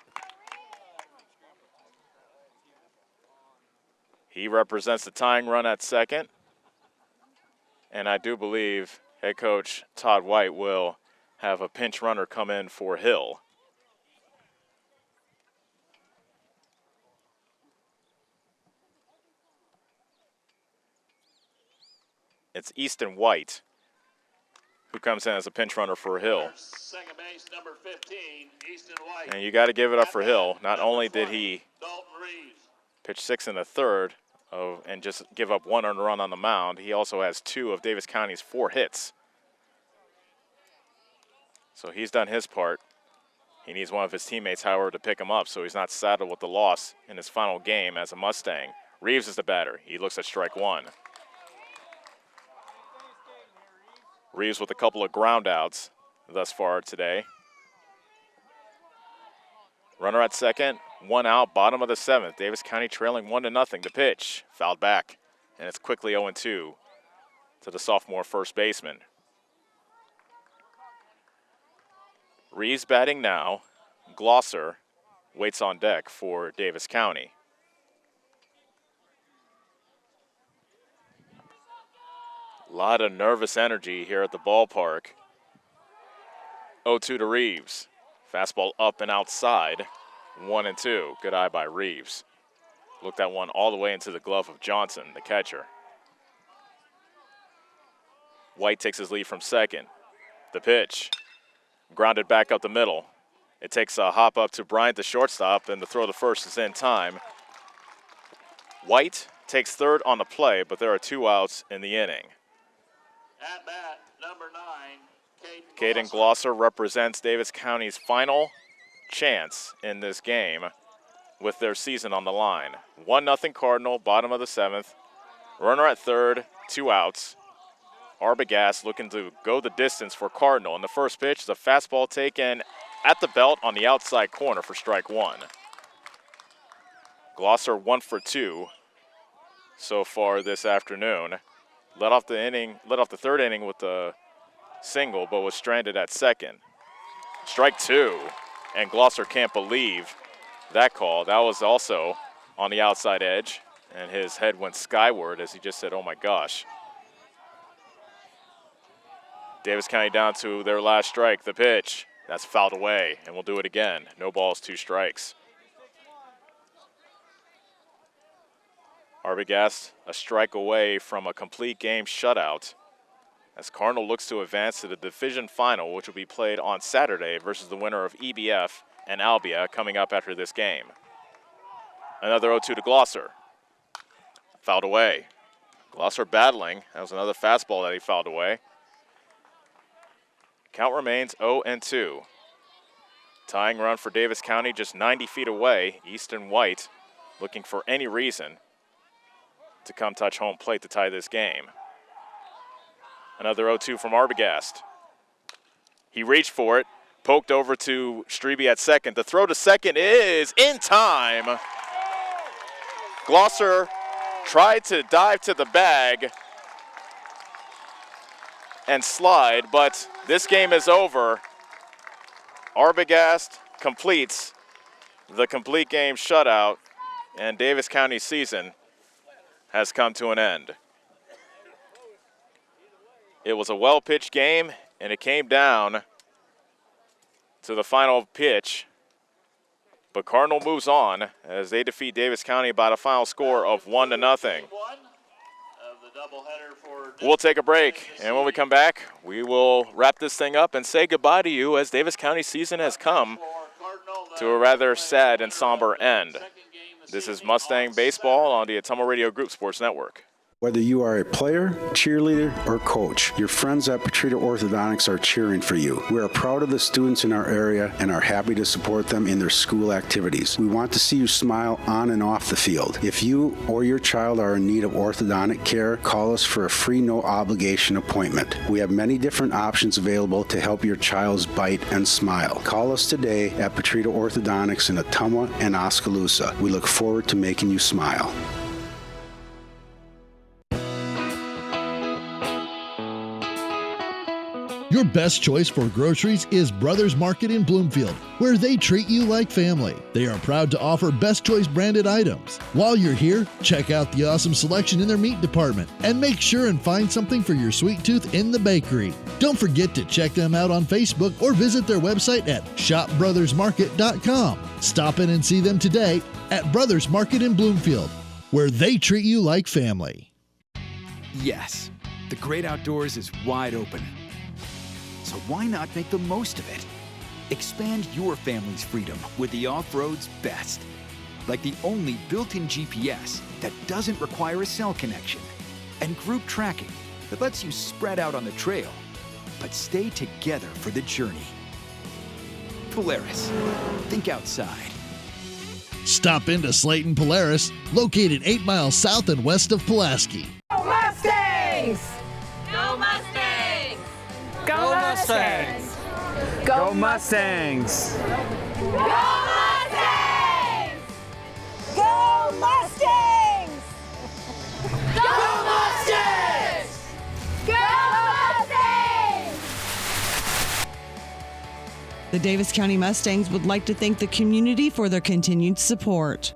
He represents the tying run at second. And I do believe head coach Todd White will have a pinch runner come in for Hill. It's Easton White who comes in as a pinch runner for Hill. Second base, number 15, Easton White. And you got to give it up for Hill. Not only did he Dalton Reeves. pitch 6 in the third and just give up 1 earned run on the mound, he also has 2 of Davis County's 4 hits. So he's done his part. He needs one of his teammates, however, to pick him up so he's not saddled with the loss in his final game as a Mustang. Reeves is the batter. He looks at strike 1. Reeves with a couple of ground outs thus far today. Runner at second, 1 out, bottom of the 7th. Davis County trailing 1-0. The pitch, fouled back, and it's quickly 0-2 to the sophomore first baseman. Reeves batting now. Glosser waits on deck for Davis County. A lot of nervous energy here at the ballpark. 0-2 to Reeves. Fastball up and outside. 1-2. Good eye by Reeves. Looked that one all the way into the glove of Johnson, the catcher. White takes his lead from second. The pitch. Grounded back up the middle. It takes a hop up to Bryant, the shortstop, and the throw to first is in time. White takes third on the play, but there are 2 outs in the inning. At bat, number 9, Caden Glosser represents Davis County's final chance in this game with their season on the line. 1-0 Cardinal, bottom of the 7th. Runner at third, 2 outs. Arbogast looking to go the distance for Cardinal. And the first pitch is a fastball taken at the belt on the outside corner for strike 1. Glosser 1 for 2 so far this afternoon. Led off the third inning with the single, but was stranded at second. Strike 2, and Glosser can't believe that call. That was also on the outside edge, and his head went skyward as he just said, oh my gosh. Davis County down to their last strike, the pitch. That's fouled away, and we'll do it again. No balls, 2 strikes. Arbogast a strike away from a complete game shutout as Cardinal looks to advance to the division final, which will be played on Saturday versus the winner of EBF and Albia coming up after this game. Another 0-2 to Glosser. Fouled away. Glosser battling. That was another fastball that he fouled away. Count remains 0-2. Tying run for Davis County just 90 feet away. Easton White looking for any reason to come touch home plate to tie this game. Another 0-2 from Arbogast. He reached for it, poked over to Strebe at second. The throw to second is in time. Glosser tried to dive to the bag and slide, but this game is over. Arbogast completes the complete game shutout, and Davis County's season has come to an end. It was a well-pitched game, and it came down to the final pitch But Cardinal moves on as they defeat Davis County by a final score of 1-0. We'll take a break, and when we come back, we will wrap this thing up and say goodbye to you as Davis County's season has come to a rather sad and somber end. This is Mustang Baseball on the Ottumwa Radio Group Sports Network. Whether you are a player, cheerleader, or coach, your friends at Petrita Orthodontics are cheering for you. We are proud of the students in our area and are happy to support them in their school activities. We want to see you smile on and off the field. If you or your child are in need of orthodontic care, call us for a free no-obligation appointment. We have many different options available to help your child's bite and smile. Call us today at Petrita Orthodontics in Ottumwa and Oskaloosa. We look forward to making you smile. Your best choice for groceries is Brothers Market in Bloomfield, where they treat you like family. They are proud to offer Best Choice branded items. While you're here, check out the awesome selection in their meat department and make sure and find something for your sweet tooth in the bakery. Don't forget to check them out on Facebook or visit their website at shopbrothersmarket.com. Stop in and see them today at Brothers Market in Bloomfield, where they treat you like family. Yes, the great outdoors is wide open. So why not make the most of it? Expand your family's freedom with the off-road's best. Like the only built-in GPS that doesn't require a cell connection. And group tracking that lets you spread out on the trail, but stay together for the journey. Polaris, think outside. Stop into Slayton Polaris, located 8 miles south and west of Pulaski. Go Mustangs! Go Mustangs! Go Mustangs! Go Mustangs! Go Mustangs! Go Mustangs! Go Mustangs! Go Mustangs! The Davis County Mustangs would like to thank the community for their continued support.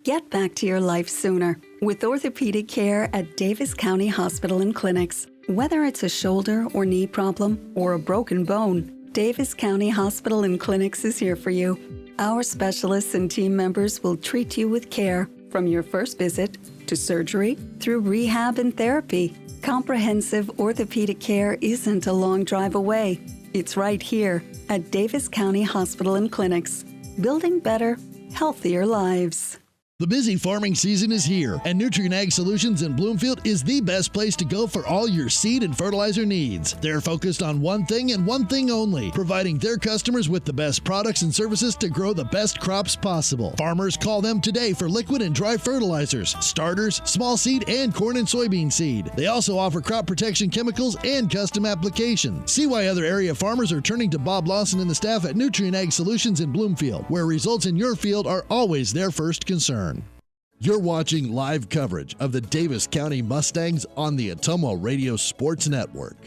Get back to your life sooner with orthopedic care at Davis County Hospital and Clinics. Whether it's a shoulder or knee problem or a broken bone, Davis County Hospital and Clinics is here for you. Our specialists and team members will treat you with care from your first visit to surgery through rehab and therapy. Comprehensive orthopedic care isn't a long drive away. It's right here at Davis County Hospital and Clinics, building better, healthier lives. The busy farming season is here, and Nutrient Ag Solutions in Bloomfield is the best place to go for all your seed and fertilizer needs. They're focused on one thing and one thing only, providing their customers with the best products and services to grow the best crops possible. Farmers call them today for liquid and dry fertilizers, starters, small seed, and corn and soybean seed. They also offer crop protection chemicals and custom applications. See why other area farmers are turning to Bob Lawson and the staff at Nutrient Ag Solutions in Bloomfield, where results in your field are always their first concern. You're watching live coverage of the Davis County Mustangs on the Ottumwa Radio Sports Network.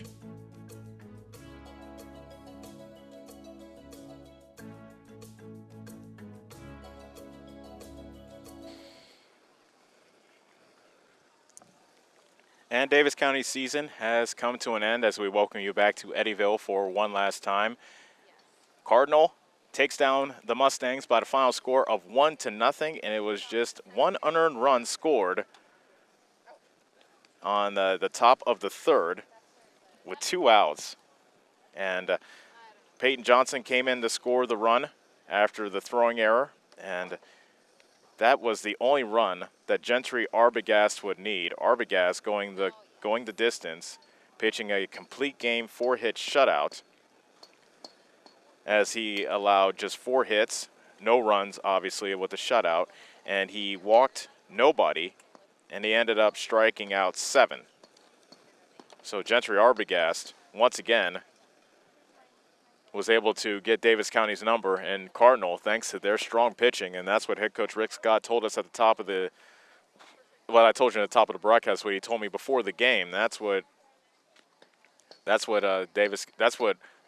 And Davis County's season has come to an end as we welcome you back to Eddyville for one last time. Cardinal takes down the Mustangs by the final score of 1-0, and it was just one unearned run scored on the top of the third with 2 outs. And Peyton Johnson came in to score the run after the throwing error, and that was the only run that Gentry Arbogast would need. Arbogast going the distance, pitching a complete game 4-hit shutout, as he allowed just 4 hits, no runs, obviously, with a shutout, and he walked nobody, and he ended up striking out 7. So Gentry Arbogast, once again, was able to get Davis County's number, and Cardinal, thanks to their strong pitching, and that's what head coach Rick Scott told us at the top of the, well, I told you at the top of the broadcast, what he told me before the game. That's what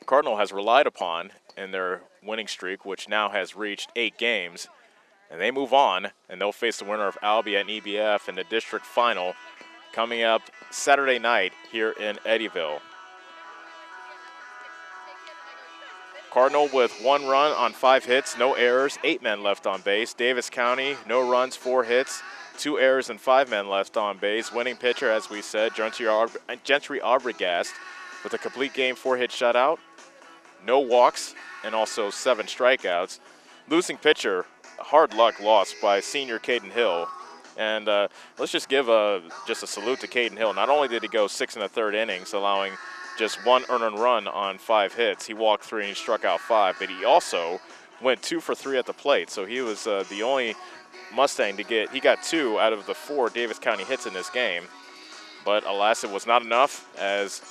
Cardinal has relied upon in their winning streak, which now has reached 8 games. And they move on, and they'll face the winner of Albia and EBF in the district final coming up Saturday night here in Eddyville. Cardinal with 1 run on 5 hits, no errors, 8 men left on base. Davis County, no runs, 4 hits, 2 errors, and 5 men left on base. Winning pitcher, as we said, Gentry Arbogast with a complete game 4-hit shutout, no walks, and also 7 strikeouts. Losing pitcher, hard luck loss by senior Caden Hill. And let's just give a salute to Caden Hill. Not only did he go 6 1/3 innings, allowing just 1 earned run on 5 hits, he walked 3 and he struck out 5, but he also went 2 for 3 at the plate. So he was the only Mustang to get, he got 2 out of the 4 Davis County hits in this game. But alas, it was not enough as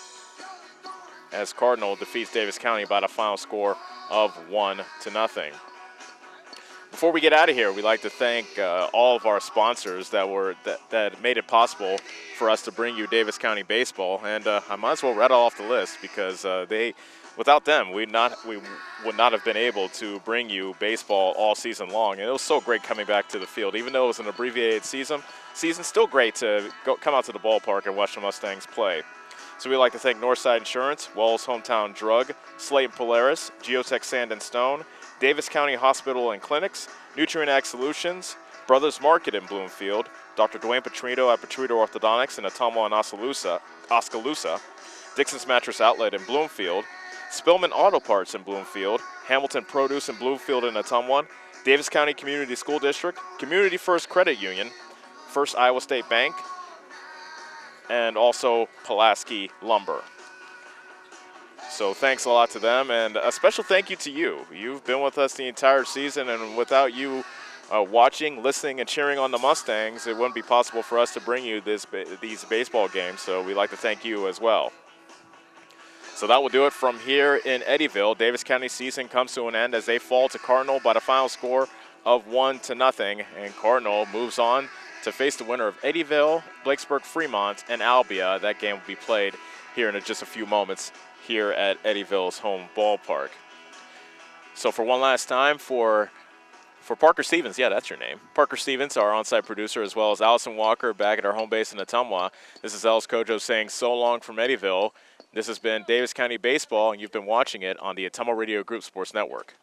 Cardinal defeats Davis County by a final score of 1-0. Before we get out of here, we'd like to thank all of our sponsors that made it possible for us to bring you Davis County baseball, and I might as well rattle off the list because without them, we would not have been able to bring you baseball all season long. And it was so great coming back to the field, even though it was an abbreviated season. Still great to come out to the ballpark and watch the Mustangs play. So we'd like to thank Northside Insurance, Wells Hometown Drug, Slate Polaris, Geotech Sand and Stone, Davis County Hospital and Clinics, Nutrient Ag Solutions, Brothers Market in Bloomfield, Dr. Dwayne Petrino at Petrino Orthodontics in Ottumwa and Oskaloosa, Dixon's Mattress Outlet in Bloomfield, Spillman Auto Parts in Bloomfield, Hamilton Produce in Bloomfield and Ottumwa, Davis County Community School District, Community First Credit Union, First Iowa State Bank, and also Pulaski Lumber. So thanks a lot to them, and a special thank you to you. You've been with us the entire season, and without you watching, listening, and cheering on the Mustangs, it wouldn't be possible for us to bring you these baseball games, so we'd like to thank you as well. So that will do it from here in Eddyville. Davis County season comes to an end as they fall to Cardinal by the final score of 1-0, and Cardinal moves on to face the winner of Eddyville, Blakesburg, Fremont, and Albia. That game will be played here in just a few moments here at Eddyville's home ballpark. So for one last time, for Parker Stevens, yeah, that's your name. Parker Stevens, our on-site producer, as well as Allison Walker back at our home base in Ottumwa. This is Ellis Kojo saying so long from Eddyville. This has been Davis County Baseball, and you've been watching it on the Ottumwa Radio Group Sports Network.